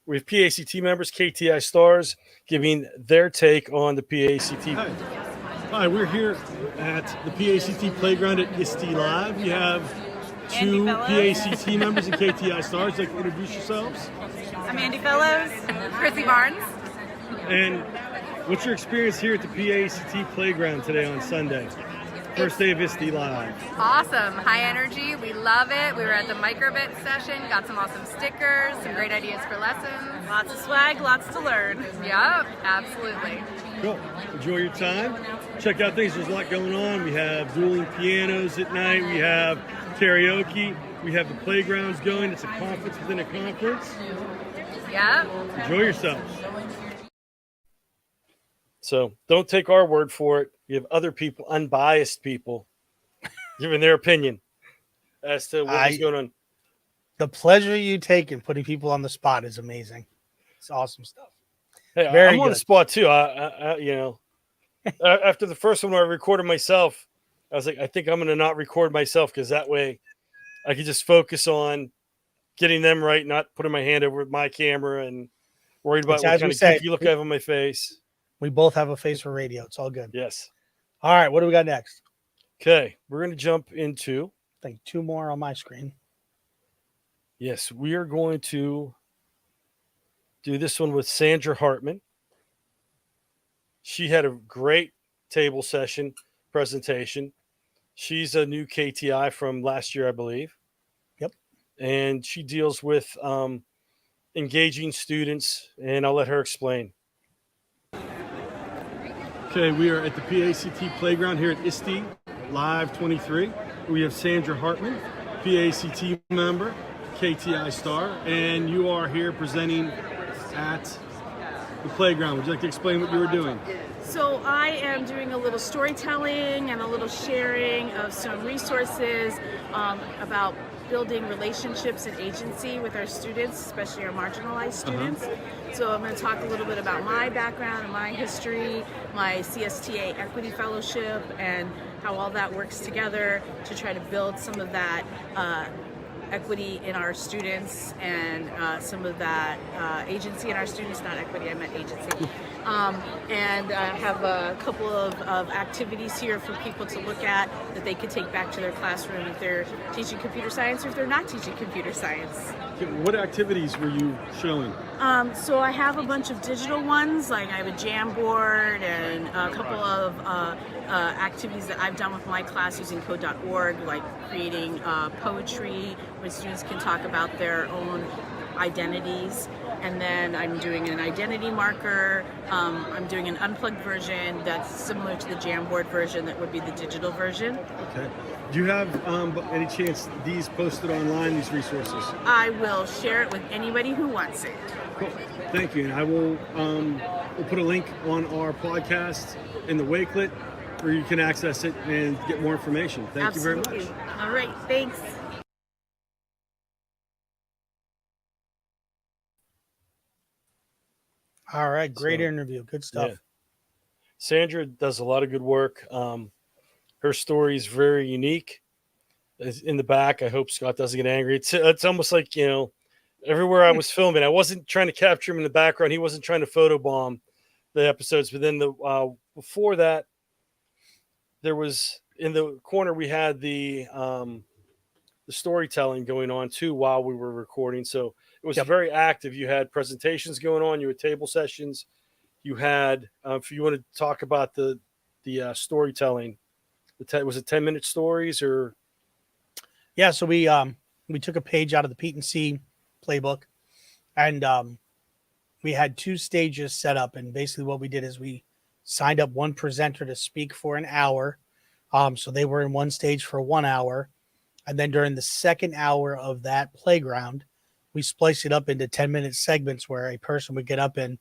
we have PAECT members, KTI stars, giving their take on the PAECT. Hi, we're here at the PAECT playground at ISTE Live. We have two PAECT members and KTI stars. Like to introduce yourselves. I'm Andy Fellows. Chrissy Barnes. And what's your experience here at the PAECT playground today on Sunday? First day of ISTE Live. Awesome. High energy. We love it. We were at the microbit session, got some awesome stickers, some great ideas for lessons. Lots of swag, lots to learn. Yep, absolutely. Cool. Enjoy your time. Check out things. There's a lot going on. We have dueling pianos at night. We have karaoke. We have the playgrounds going. It's a conference within a conference. Yep. Enjoy yourselves. So don't take our word for it. You have other people, unbiased people, giving their opinion as to what's going on. The pleasure you take in putting people on the spot is amazing. It's awesome stuff. Hey, Very I'm on good. the spot too. After the first one where I recorded myself, I was like, I think I'm going to not record myself because that way I could just focus on getting them right, not putting my hand over my camera and worried about It's what as kind we of say. goofy look I have on my face. We both have a face for radio. It's all good. Yes. All right, what do we got next? Okay, we're going to jump into. I think two more on my screen. Yes, we are going to do this one with Sandra Hartman. She had a great table session presentation. She's a new KTI from last year, I believe. Yep. And she deals with engaging students, and I'll let her explain. Okay, we are at the PAECT playground here at ISTE Live 23. We have Sandra Hartman, PAECT member, KTI star, and you are here presenting at the playground. Would you like to explain what you were doing? So I am doing a little storytelling and a little sharing of some resources about building relationships and agency with our students, especially our marginalized students. So I'm going to talk a little bit about my background and my history, my CSTA Equity Fellowship, and how all that works together to try to build some of that equity in our students and some of that agency in our students, not equity, I meant agency. And have a couple of activities here for people to look at that they could take back to their classroom if they're teaching computer science or if they're not teaching computer science. Okay, what activities were you showing? So I have a bunch of digital ones, like I have a Jamboard and a couple of activities that I've done with my class using code.org, like creating poetry where students can talk about their own identities. And then I'm doing an identity marker. I'm doing an unplugged version that's similar to the Jamboard version that would be the digital version. Okay. Do you have any chance these posted online, these resources? I will share it with anybody who wants it. Cool. Thank you. And I will we'll put a link on our podcast in the Wakelet where you can access it and get more information. Thank you very much. All right. Thanks. All right, great interview. Good stuff. Yeah. Sandra does a lot of good work. Her story is very unique. It's in the back, I hope Scott doesn't get angry. It's almost like, everywhere I was filming, I wasn't trying to capture him in the background. He wasn't trying to photobomb the episodes. But then before that, there was in the corner, we had the storytelling going on too while we were recording. So it was very active. You had presentations going on. You had table sessions. You had, if you want to talk about the storytelling, was it 10-minute stories or? Yeah. So we took a page out of the Pete and C playbook, and we had 2 stages set up. And basically what we did is we signed up one presenter to speak for an hour. So they were in one stage for 1 hour. And then during the second hour of that playground, we spliced it up into 10-minute segments where a person would get up in,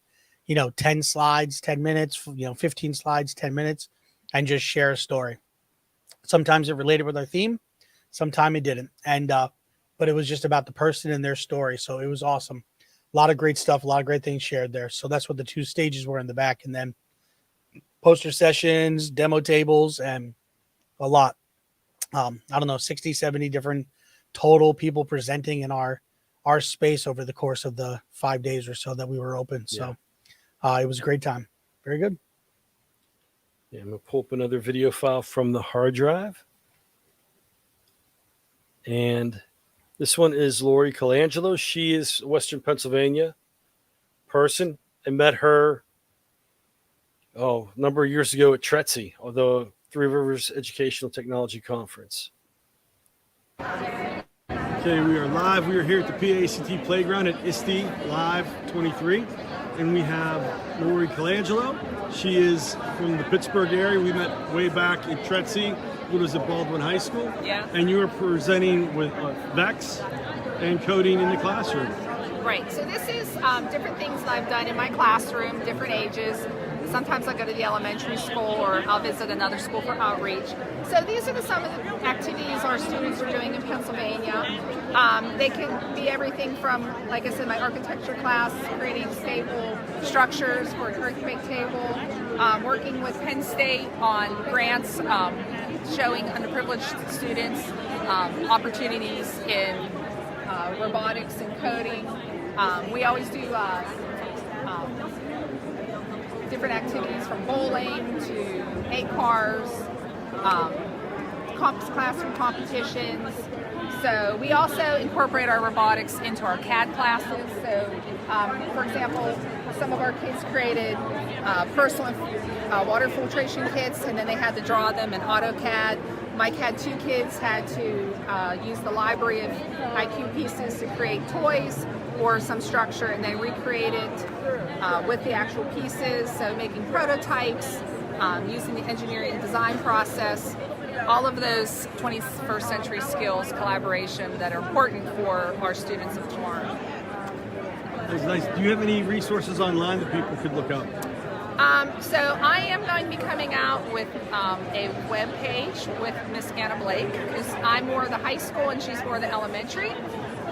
10 slides, 10 minutes, 15 slides, 10 minutes, and just share a story. Sometimes it related with our theme, sometimes it didn't. But it was just about the person and their story. So it was awesome. A lot of great stuff, a lot of great things shared there. So that's what the 2 stages were in the back. And then poster sessions, demo tables, and a lot. I don't know, 60, 70 different total people presenting in our space over the course of the 5 days or so that we were open. So it was a great time. Very good. Yeah, I'm going to pull up another video file from the hard drive. And this one is Lori Colangelo. She is a Western Pennsylvania person. I met her, a number of years ago at TRETSI, or the Three Rivers Educational Technology Conference. Okay, we are live. We are here at the PAECT Playground at ISTE Live 23. And we have Lori Colangelo. She is from the Pittsburgh area. We met way back at TRETSI, what was at Baldwin High School. Yeah. And you were presenting with VEX and coding in the classroom. Right. So this is different things that I've done in my classroom, different ages. Sometimes I go to the elementary school or I'll visit another school for outreach. So these are some of the activities our students are doing in Pennsylvania. They can be everything from, like I said, my architecture class, creating stable structures for an earthquake table, working with Penn State on grants, showing underprivileged students opportunities in robotics and coding. We always do different activities from bowling to 8 cars, classroom competitions. So we also incorporate our robotics into our CAD classes. So, for example, some of our kids created personal water filtration kits, and then they had to draw them in AutoCAD. Mike had 2 kids had to use the library of IQ pieces to create toys or some structure and then recreate it with the actual pieces. So making prototypes, using the engineering and design process, all of those 21st century skills, collaboration that are important for our students of tomorrow. That's nice. Do you have any resources online that people could look up? So I am going to be coming out with a web page with Miss Anna Blake, because I'm more of the high school and she's more of the elementary.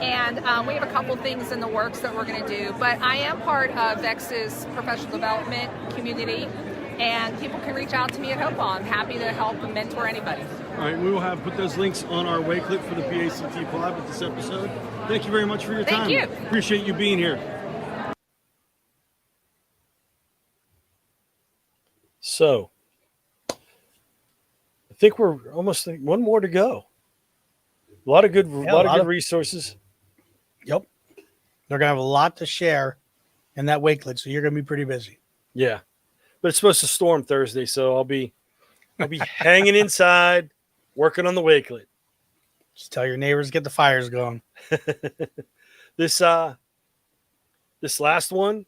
And we have a couple things in the works that we're going to do. But I am part of VEX's professional development community, and people can reach out to me at Hopewell. I'm happy to help and mentor anybody. All right, we will put those links on our Wakelet for the PAECT Live with this episode. Thank you very much for your time. Thank you. Appreciate you being here. So, I think we're almost one more to go. A lot of good resources. Yep. They're going to have a lot to share in that Wakelet, so you're going to be pretty busy. Yeah. But it's supposed to storm Thursday, so I'll be hanging inside, working on the Wakelet. Just tell your neighbors to get the fires going. This last one,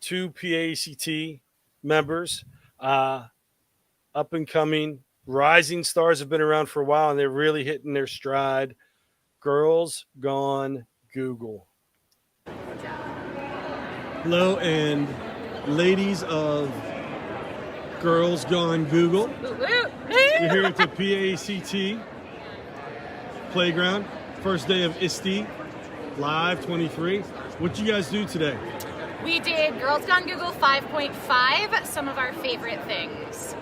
2 PAECT members, up and coming, rising stars, have been around for a while, and they're really hitting their stride. Girls Gone Google. Hello, and ladies of Girls Gone Google. You're here at the PAECT Playground, first day of ISTE Live 23. What'd you guys do today? We did Girls Gone Google 5.5, some of our favorite things.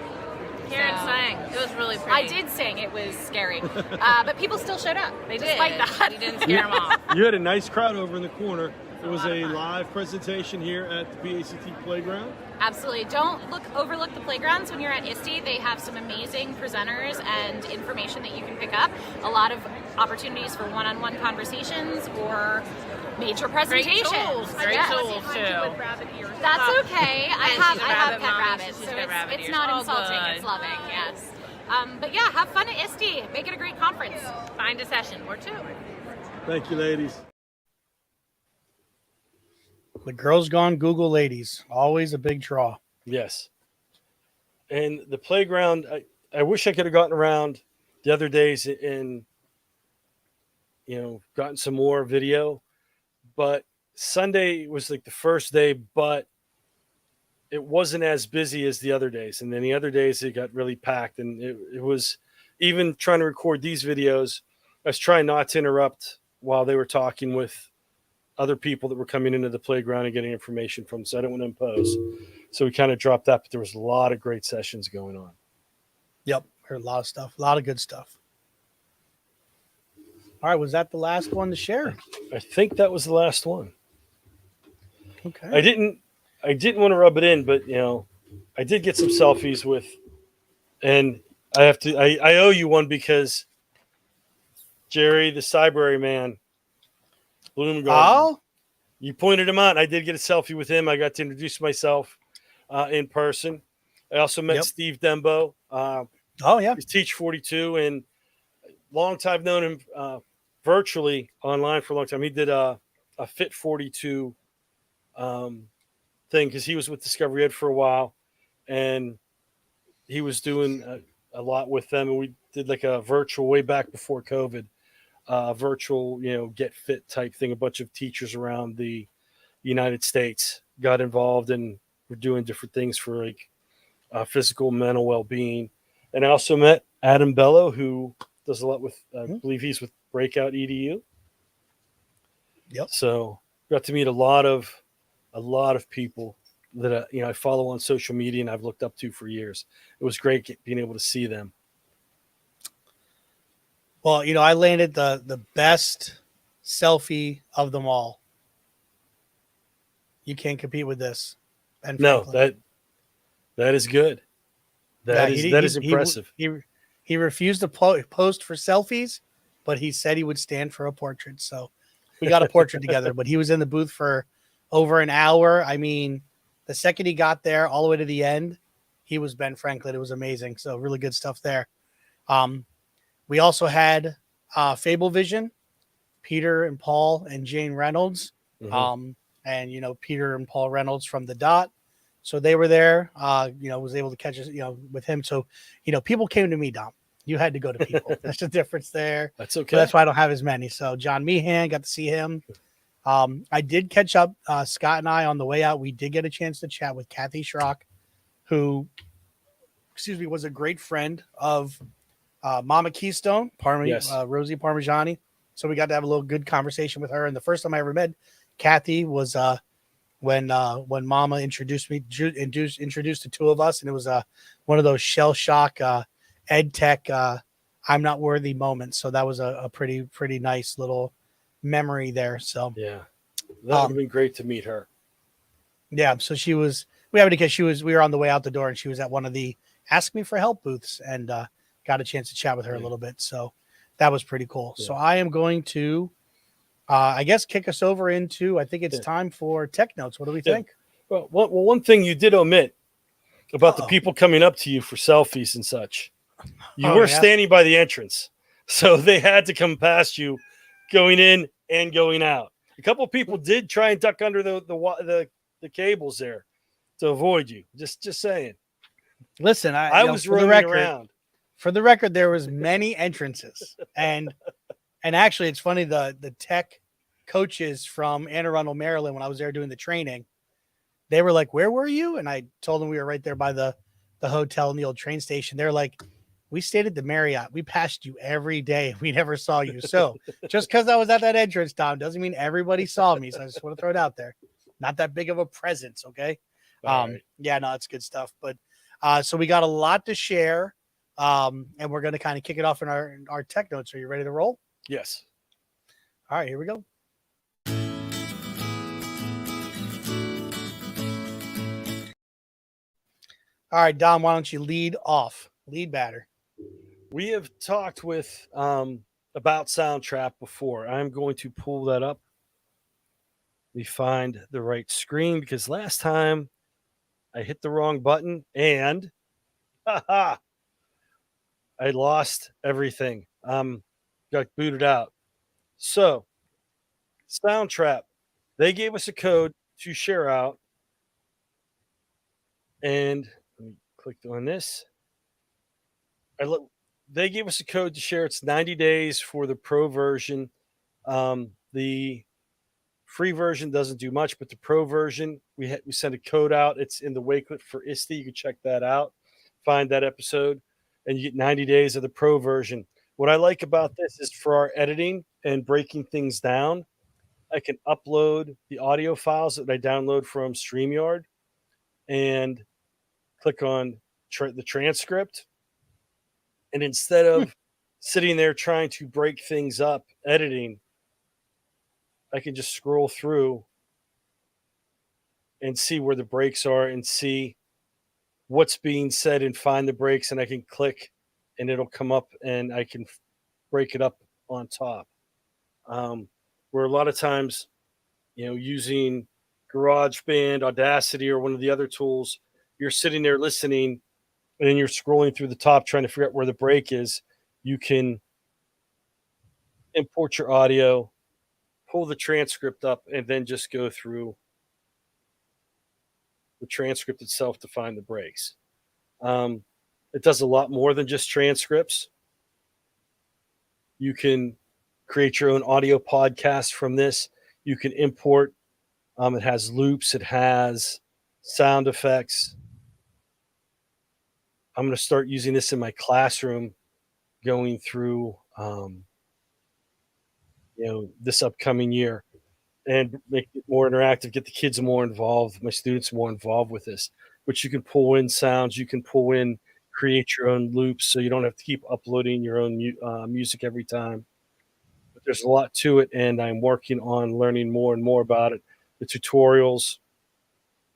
Karen sang. It was really pretty. I did sing. It was scary. But people still showed up. They did. Despite that. You didn't scare them off. You had a nice crowd over in the corner. It was a live presentation here at the PAECT Playground. Absolutely. Don't overlook the playgrounds when you're at ISTE. They have some amazing presenters and information that you can pick up. A lot of opportunities for one-on-one conversations or major presentations. Great tools too. That's okay. I have pet mommy. rabbits, She's so got rabbit it's ears. not Oh, insulting. good. It's loving. Yes. But yeah, have fun at ISTE. Make it a great conference. Find a session or 2. Thank you, ladies. The Girls Gone Google ladies, always a big draw. Yes. And the playground, I wish I could have gotten around the other days in, gotten some more video, but Sunday was like the first day, but it wasn't as busy as the other days. And then the other days it got really packed, and it was even trying to record these videos. I was trying not to interrupt while they were talking with other people that were coming into the playground and getting information from, so I didn't want to impose. So we kind of dropped that, but there was a lot of great sessions going on. Yep. Heard a lot of stuff, a lot of good stuff. All right. Was that the last one to share? I think that was the last one. Okay. I didn't want to rub it in, but I did get some selfies with, and I owe you one because Jerry, the Cyberary man, Bloomgarden, Oh, you pointed him out. I did get a selfie with him. I got to introduce myself in person. I also met Steve Dembo. Oh yeah, he's Teach 42, and long time. I've known him virtually online for a long time. He did a Fit 42 thing because he was with Discovery Ed for a while, and he was doing a lot with them. And we did like a virtual way back before COVID, virtual get fit type thing. A bunch of teachers around the United States got involved, and were doing different things for like physical, mental well-being. And I also met Adam Bello, who does a lot with, I believe he's with Breakout EDU. Yep. So got to meet a lot of people that I follow on social media and I've looked up to for years. It was great being able to see them. Well, I landed the best selfie of them all. You can't compete with this. Ben Franklin. That is good. That is impressive. He refused to post for selfies, but he said he would stand for a portrait. So we got a portrait together, but he was in the booth for over an hour. I mean, the second he got there all the way to the end, he was Ben Franklin. It was amazing. So really good stuff there. We also had Fable Vision, Peter and Paul and Jane Reynolds. Mm-hmm. And Peter and Paul Reynolds from The Dot. So they were there, was able to catch us, with him. So, people came to me, Dom. You had to go to people. There's a difference there. That's okay. So that's why I don't have as many. So John Meehan, got to see him. I did catch up, Scott and I on the way out. We did get a chance to chat with Kathy Schrock, who, was a great friend of Mama Keystone, Rosie Parmigiani. So we got to have a little good conversation with her. And the first time I ever met Kathy was when Mama introduced the two of us, and it was one of those shell shock ed tech I'm not worthy moments. So that was a pretty nice little memory there. So yeah, that would have been great to meet her. Yeah, so we were on the way out the door, and she was at one of the Ask Me for Help booths, and got a chance to chat with her a little bit. So that was pretty cool. Yeah. So I am going to I guess kick us over into, I think it's time for Tech Notes. What do we think? Well, one thing you did omit about the people coming up to you for selfies and such. You were standing by the entrance, so they had to come past you going in and going out. A couple of people did try and duck under the cables there to avoid you. Just saying. Listen, I was roaming around. For the record, there was many entrances, and actually, it's funny, the tech coaches from Anne Arundel, Maryland, when I was there doing the training, they were like, "Where were you?" And I told them we were right there by the hotel and the old train station. They're like, "We stayed at the Marriott. We passed you every day. We never saw you." So just because I was at that entrance, Tom, doesn't mean everybody saw me. So I just want to throw it out there. Not that big of a presence, okay? Right. Yeah, no, it's good stuff. But so we got a lot to share, and we're going to kind of kick it off in our Tech Notes. Are you ready to roll? Yes. All right, here we go. All right, Dom, why don't you lead off? Lead batter. We have talked with about Soundtrap before. I'm going to pull that up. We find the right screen because last time I hit the wrong button and I lost everything. Got booted out. So, Soundtrap, they gave us a code to share out. And let me click on this. they gave us a code to share. It's 90 days for the pro version. The free version doesn't do much, but the pro version, we sent a code out. It's in the Wakelet for ISTE. You can check that out, find that episode, and you get 90 days of the pro version. What I like about this is for our editing and breaking things down, I can upload the audio files that I download from StreamYard and click on the transcript. And instead of sitting there trying to break things up, editing, I can just scroll through and see where the breaks are and see what's being said and find the breaks. And I can click and it'll come up and I can break it up on top. Where a lot of times, using GarageBand, Audacity, or one of the other tools, you're sitting there listening and then you're scrolling through the top trying to figure out where the break is. You can import your audio, pull the transcript up, and then just go through the transcript itself to find the breaks. It does a lot more than just transcripts. You can create your own audio podcast from this. You can import. It has loops. It has sound effects. I'm going to start using this in my classroom going through, this upcoming year and make it more interactive, get the kids more involved, my students more involved with this. But you can pull in sounds, you can pull in, create your own loops so you don't have to keep uploading your own music every time. But there's a lot to it, and I'm working on learning more and more about it. The tutorials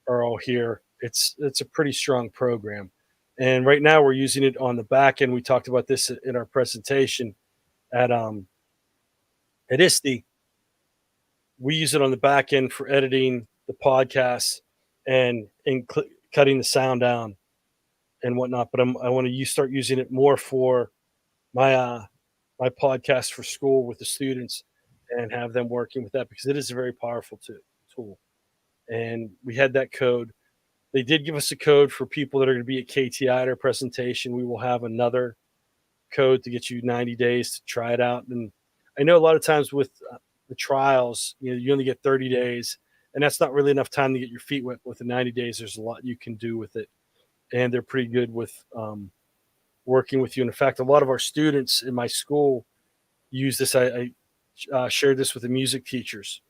are all here. It's a pretty strong program. And right now we're using it on the back end. We talked about this in our presentation at ISTE. We use it on the back end for editing the podcasts and cutting the sound down and whatnot. But I want to start using it more for my my podcast for school with the students and have them working with that because it is a very powerful tool. And we had that code. They did give us a code for people that are going to be at KTI at our presentation. We will have another code to get you 90 days to try it out. And I know a lot of times with the trials, you only get 30 days, and that's not really enough time to get your feet wet. With the 90 days, there's a lot you can do with it, and they're pretty good with working with you. And in fact, a lot of our students in my school use this. I shared this with the music teachers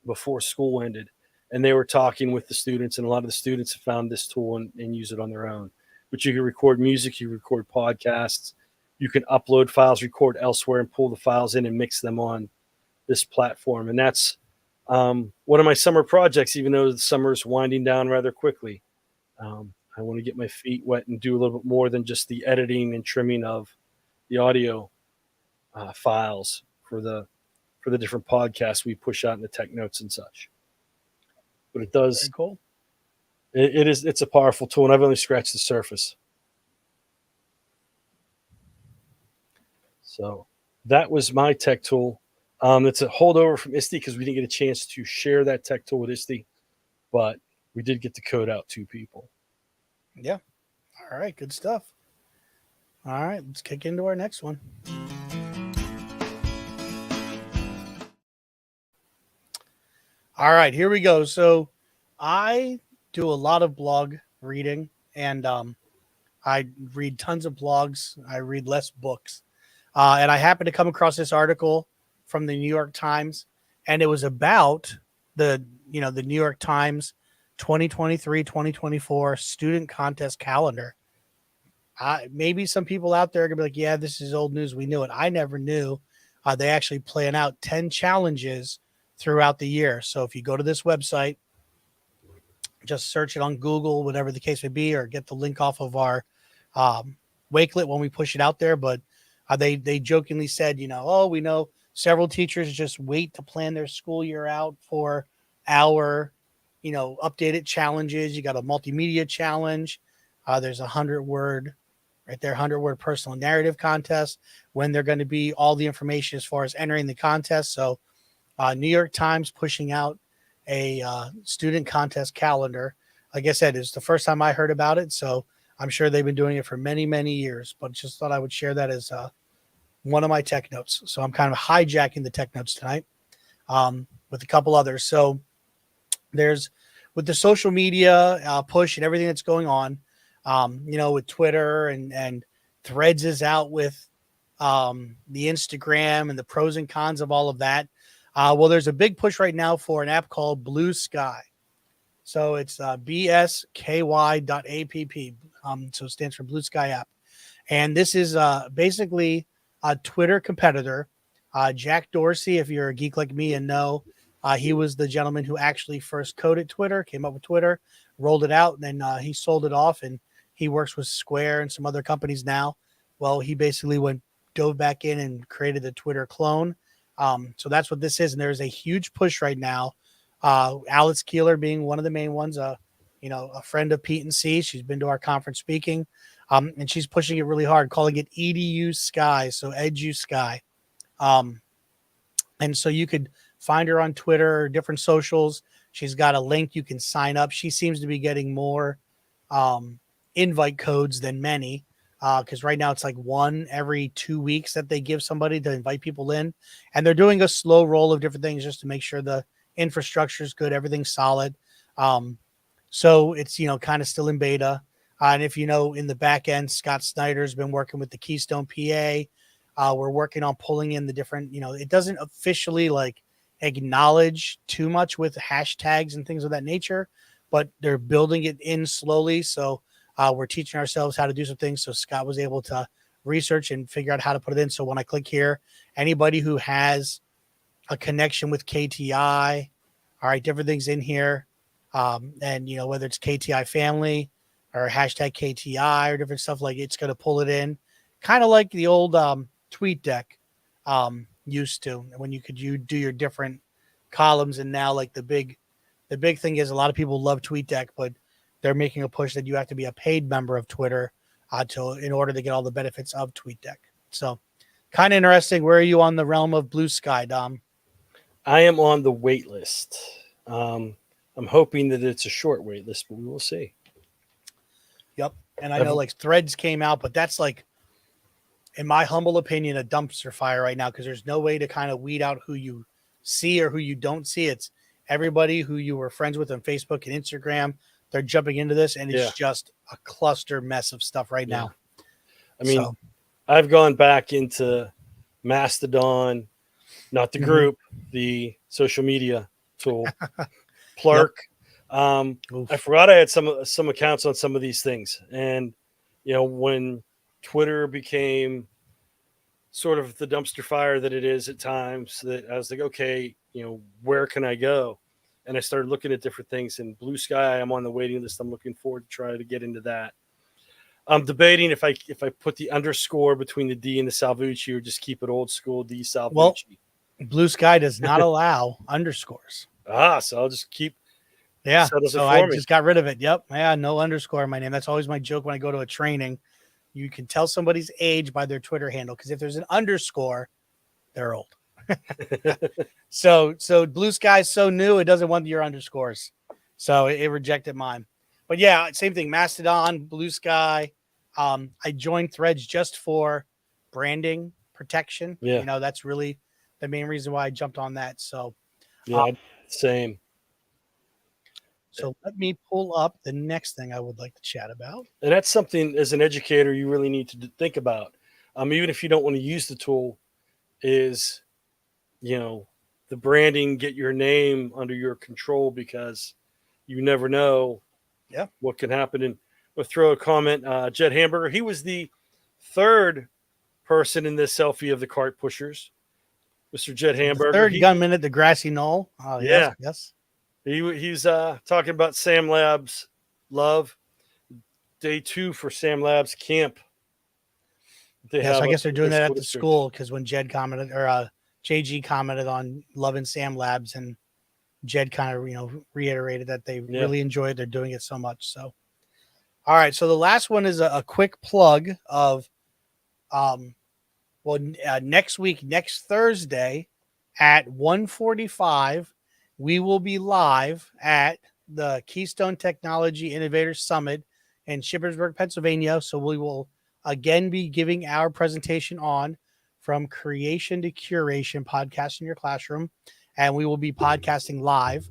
before school ended, and they were talking with the students, and a lot of the students have found this tool and use it on their own. But you can record music, you record podcasts, you can upload files, record elsewhere, and pull the files in and mix them on this platform. And that's one of my summer projects, even though the summer is winding down rather quickly. I want to get my feet wet and do a little bit more than just the editing and trimming of the audio files for the different podcasts we push out in the tech notes and such. But it does. Very cool. It's a powerful tool, and I've only scratched the surface. So that was my tech tool. It's a holdover from ISTE because we didn't get a chance to share that tech tool with ISTE, but we did get the code out to people. Yeah. All right. Good stuff. All right. Let's kick into our next one. All right. Here we go. So I do a lot of blog reading, and I read tons of blogs. I read less books. And I happened to come across this article from the New York Times, and it was about the New York Times 2023-2024 student contest calendar. Maybe some people out there are gonna be like, yeah, this is old news. We knew it. I never knew they actually plan out 10 challenges throughout the year. So if you go to this website, just search it on Google, whatever the case may be, or get the link off of our Wakelet when we push it out there. But they jokingly said, we know several teachers just wait to plan their school year out for our, updated challenges. You got a multimedia challenge. There's 100-word right there, 100-word personal narrative contest, when they're going to be, all the information as far as entering the contest. So New York Times pushing out a student contest calendar. Like I said, it's the first time I heard about it. So I'm sure they've been doing it for many, many years, but just thought I would share that as one of my tech notes. So I'm kind of hijacking the tech notes tonight with a couple others. So there's with the social media push and everything that's going on, with Twitter and Threads is out with the Instagram and the pros and cons of all of that. Well, there's a big push right now for an app called Blue Sky. So it's bsky.app. So it stands for Blue Sky app. And this is basically a Twitter competitor. Jack Dorsey, if you're a geek like me and know, he was the gentleman who actually first coded Twitter, came up with Twitter, rolled it out, and then he sold it off. And he works with Square and some other companies now. Well, he basically dove back in and created the Twitter clone. So that's what this is. And there's a huge push right now. Alex Keeler being one of the main ones, a friend of Pete and C. She's been to our conference speaking, and she's pushing it really hard, calling it EDU Sky, so Edu Sky. And so you could find her on Twitter or different socials. She's got a link. You can sign up. She seems to be getting more invite codes than many, because right now it's like one every 2 weeks that they give somebody to invite people in. And they're doing a slow roll of different things just to make sure the infrastructure is good, everything's solid. So it's, kind of still in beta. And if in the back end, Scott Snyder's been working with the Keystone PA. We're working on pulling in the different, it doesn't officially acknowledge too much with hashtags and things of that nature, but they're building it in slowly. So we're teaching ourselves how to do some things. So Scott was able to research and figure out how to put it in. So when I click here, anybody who has a connection with KTI, all right, different things in here. And whether it's KTI family or hashtag KTI or different stuff, it's going to pull it in, kind of like the old TweetDeck used to, when you do your different columns. And now the big thing is a lot of people love TweetDeck, but they're making a push that you have to be a paid member of Twitter in order to get all the benefits of TweetDeck. So kind of interesting. Where are you on the realm of Blue Sky, Dom? I am on the wait list. I'm hoping that it's a short wait list, but we will see. Yep. And I know Threads came out, but that's in my humble opinion, a dumpster fire right now, because there's no way to kind of weed out who you see or who you don't see. It's everybody who you were friends with on Facebook and Instagram. They're jumping into this, and it's just a cluster mess of stuff right now. I mean, I've gone back into Mastodon, not the group, the social media tool, Plurk. I forgot I had some accounts on some of these things. And, when Twitter became sort of the dumpster fire that it is at times, that I was like, okay, where can I go? And I started looking at different things. And Blue Sky, I'm on the waiting list. I'm looking forward to try to get into that. I'm debating if I put the underscore between the D and the Salvucci, or just keep it old school D Salvucci. Well, Blue Sky does not allow underscores. So I'll just keep. Yeah. So I just got rid of it. Yep. Yeah. No underscore in my name. That's always my joke when I go to a training. You can tell somebody's age by their Twitter handle, because if there's an underscore, they're old. So Blue Sky is so new, it doesn't want your underscores. So it rejected mine. But yeah, same thing. Mastodon, Blue Sky. I joined Threads just for branding protection. Yeah. That's really the main reason why I jumped on that. So yeah, same. So let me pull up the next thing I would like to chat about. And that's something as an educator you really need to think about. Even if you don't want to use the tool, is, the branding, get your name under your control, because you never know what can happen. And we'll throw a comment. Jed Hamburger, he was the third person in this selfie of the cart pushers. Mr. Jed Hamburger. The third gunman at the grassy knoll. Yeah. Yes. He's talking about Sam Labs love. Day 2 for Sam Labs camp. So I guess they're doing that at the school, because when Jed commented, or JG commented on loving Sam Labs, and Jed kind of reiterated that they really enjoy it. They're doing it so much. So, all right. So the last one is a quick plug of, next week, next Thursday at 1:45. We will be live at the Keystone Technology Innovators Summit in Shippensburg, Pennsylvania. So we will again be giving our presentation on From Creation to Curation, podcast in your classroom. And we will be podcasting live.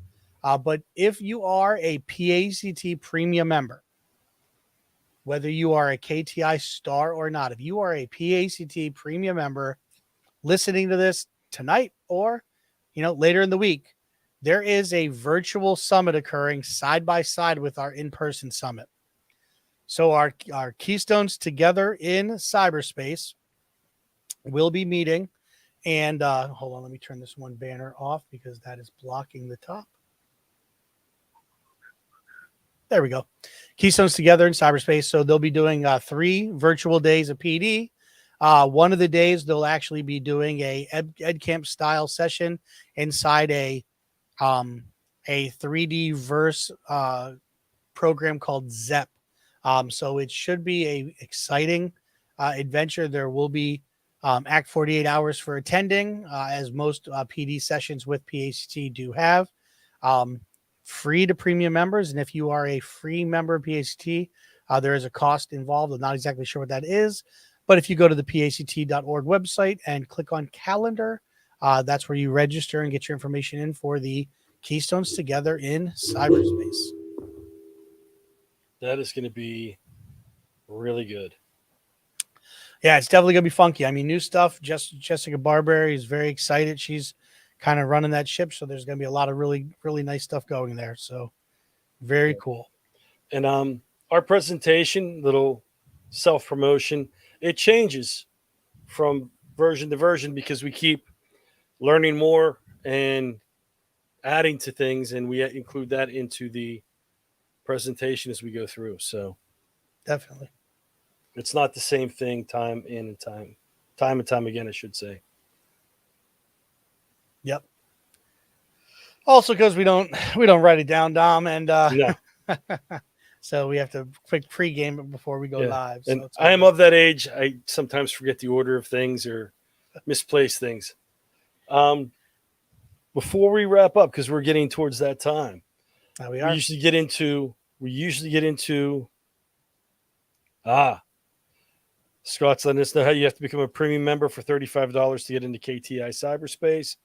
But if you are a PAECT premium member, whether you are a KTI star or not, if you are a PAECT premium member listening to this tonight or, later in the week, there is a virtual summit occurring side by side with our in-person summit. So our Keystones Together in Cyberspace will be meeting. And hold on, let me turn this one banner off because that is blocking the top. There we go. Keystones Together in Cyberspace. So they'll be doing 3 virtual days of PD. One of the days they'll actually be doing a ed camp style session inside a 3D verse program called ZEP. So it should be a exciting adventure. There will be Act 48 hours for attending, as most PD sessions with PAECT do have. Free to premium members, and if you are a free member of PAECT, there is a cost involved. I'm not exactly sure what that is, but if you go to the PAECT.org website and click on calendar, that's where you register and get your information in for the Keystones Together in Cyberspace. That is going to be really good. Yeah, it's definitely going to be funky. I mean, new stuff. Jessica Barberry is very excited. She's kind of running that ship, so there's going to be a lot of really, really nice stuff going there. So very cool. And our presentation, little self-promotion, it changes from version to version because we keep learning more and adding to things, and we include that into the presentation as we go through. So definitely, it's not the same thing time and time again, I should say. Yep. Also, because we don't write it down, Dom, and no. So we have to quick pregame it before we go live. And so I am of that age. I sometimes forget the order of things or misplace things. Before we wrap up, because we're getting towards that time, we usually get into Scott's letting us know how you have to become a premium member for $35 to get into KTI Cyberspace.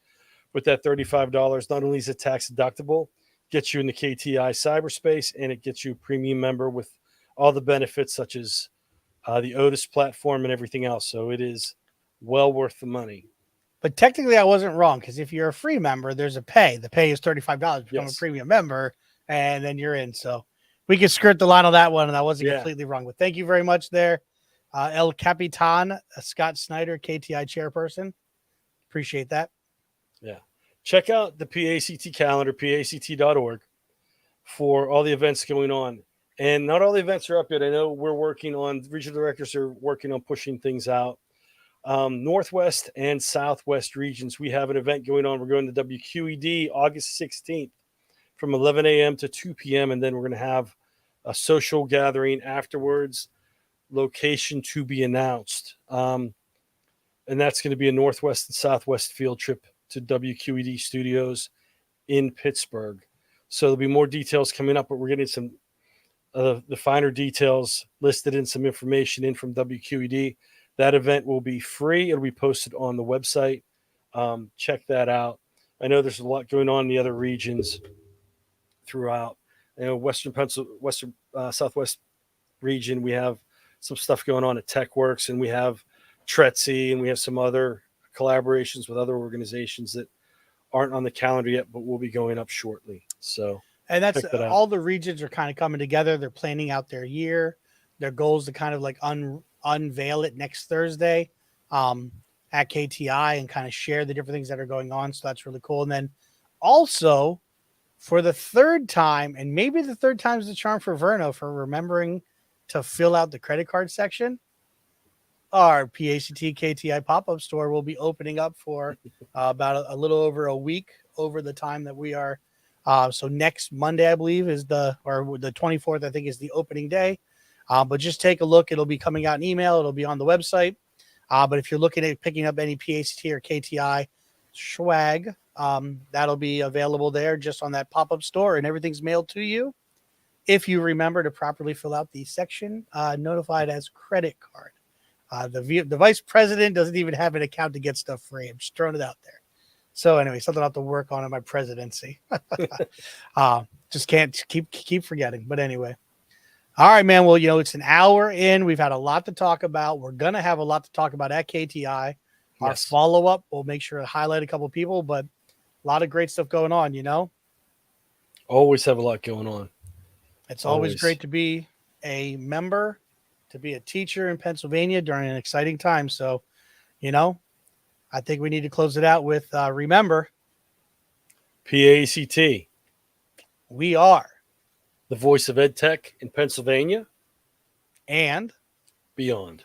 With that $35, not only is it tax deductible, gets you in the KTI Cyberspace, and it gets you a premium member with all the benefits such as the Otis platform and everything else. So it is well worth the money. But technically, I wasn't wrong, because if you're a free member, there's a pay. The pay is $35 to become a premium member, and then you're in. So we can skirt the line on that one, and I wasn't completely wrong. But thank you very much there, El Capitan, Scott Snyder, KTI chairperson. Appreciate that. Yeah. Check out the PAECT calendar, PAECT.org, for all the events going on. And not all the events are up yet. I know we're working on, regional directors are working on pushing things out. Northwest and Southwest regions, we have an event going on. We're going to WQED August 16th from 11 a.m. to 2 p.m. And then we're going to have a social gathering afterwards, location to be announced. And that's going to be a Northwest and Southwest field trip to WQED studios in Pittsburgh. So there'll be more details coming up, but we're getting some the finer details listed and some information in from WQED. That event will be free. It'll be posted on the website. Check that out. I know there's a lot going on in the other regions throughout. Southwest region, we have some stuff going on at TechWorks, and we have Tretzy, and we have some other collaborations with other organizations that aren't on the calendar yet, but will be going up shortly. So, and that's all the regions are kind of coming together. They're planning out their year, their goals to kind of like unveil it next Thursday at KTI and kind of share the different things that are going on. So that's really cool. And then also for the third time, and maybe the third time is the charm for Verno for remembering to fill out the credit card section, our PAECT KTI pop-up store will be opening up for about a little over a week over the time that we are. So next Monday, I believe, is the 24th, I think, is the opening day. But just take a look. It'll be coming out in email. It'll be on the website. But if you're looking at picking up any PAECT or KTI swag, that'll be available there just on that pop-up store, and everything's mailed to you if you remember to properly fill out the section notified as credit card. The vice president doesn't even have an account to get stuff free. I'm just throwing it out there. So anyway, something I'll have to work on in my presidency. Just can't keep forgetting. But anyway. All right, man. Well, it's an hour in. We've had a lot to talk about. We're going to have a lot to talk about at KTI. Our Yes. follow-up, we'll make sure to highlight a couple of people, but a lot of great stuff going on, Always have a lot going on. It's always Always. great to be a member, to be a teacher in Pennsylvania during an exciting time. So, I think we need to close it out with, remember, PAECT, we are. the voice of EdTech in Pennsylvania And beyond.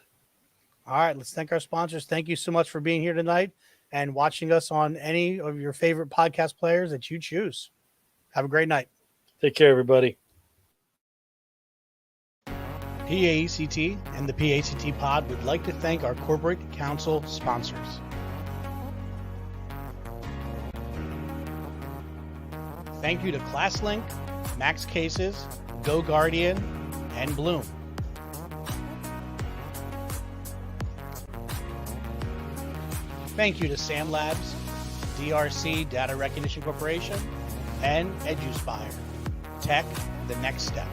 all right, let's thank our sponsors. Thank you so much for being here tonight and watching us on any of your favorite podcast players that you choose. Have a great night. Take care, everybody. PAECT and the PAECT Pod would like to thank our corporate council sponsors. Thank you to ClassLink, Max Cases, Go Guardian, and Bloom. Thank you to Sam Labs, DRC Data Recognition Corporation, and EduSpire. Tech, the next step.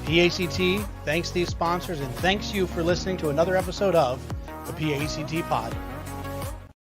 PAECT thanks these sponsors and thanks you for listening to another episode of the PAECT Pod.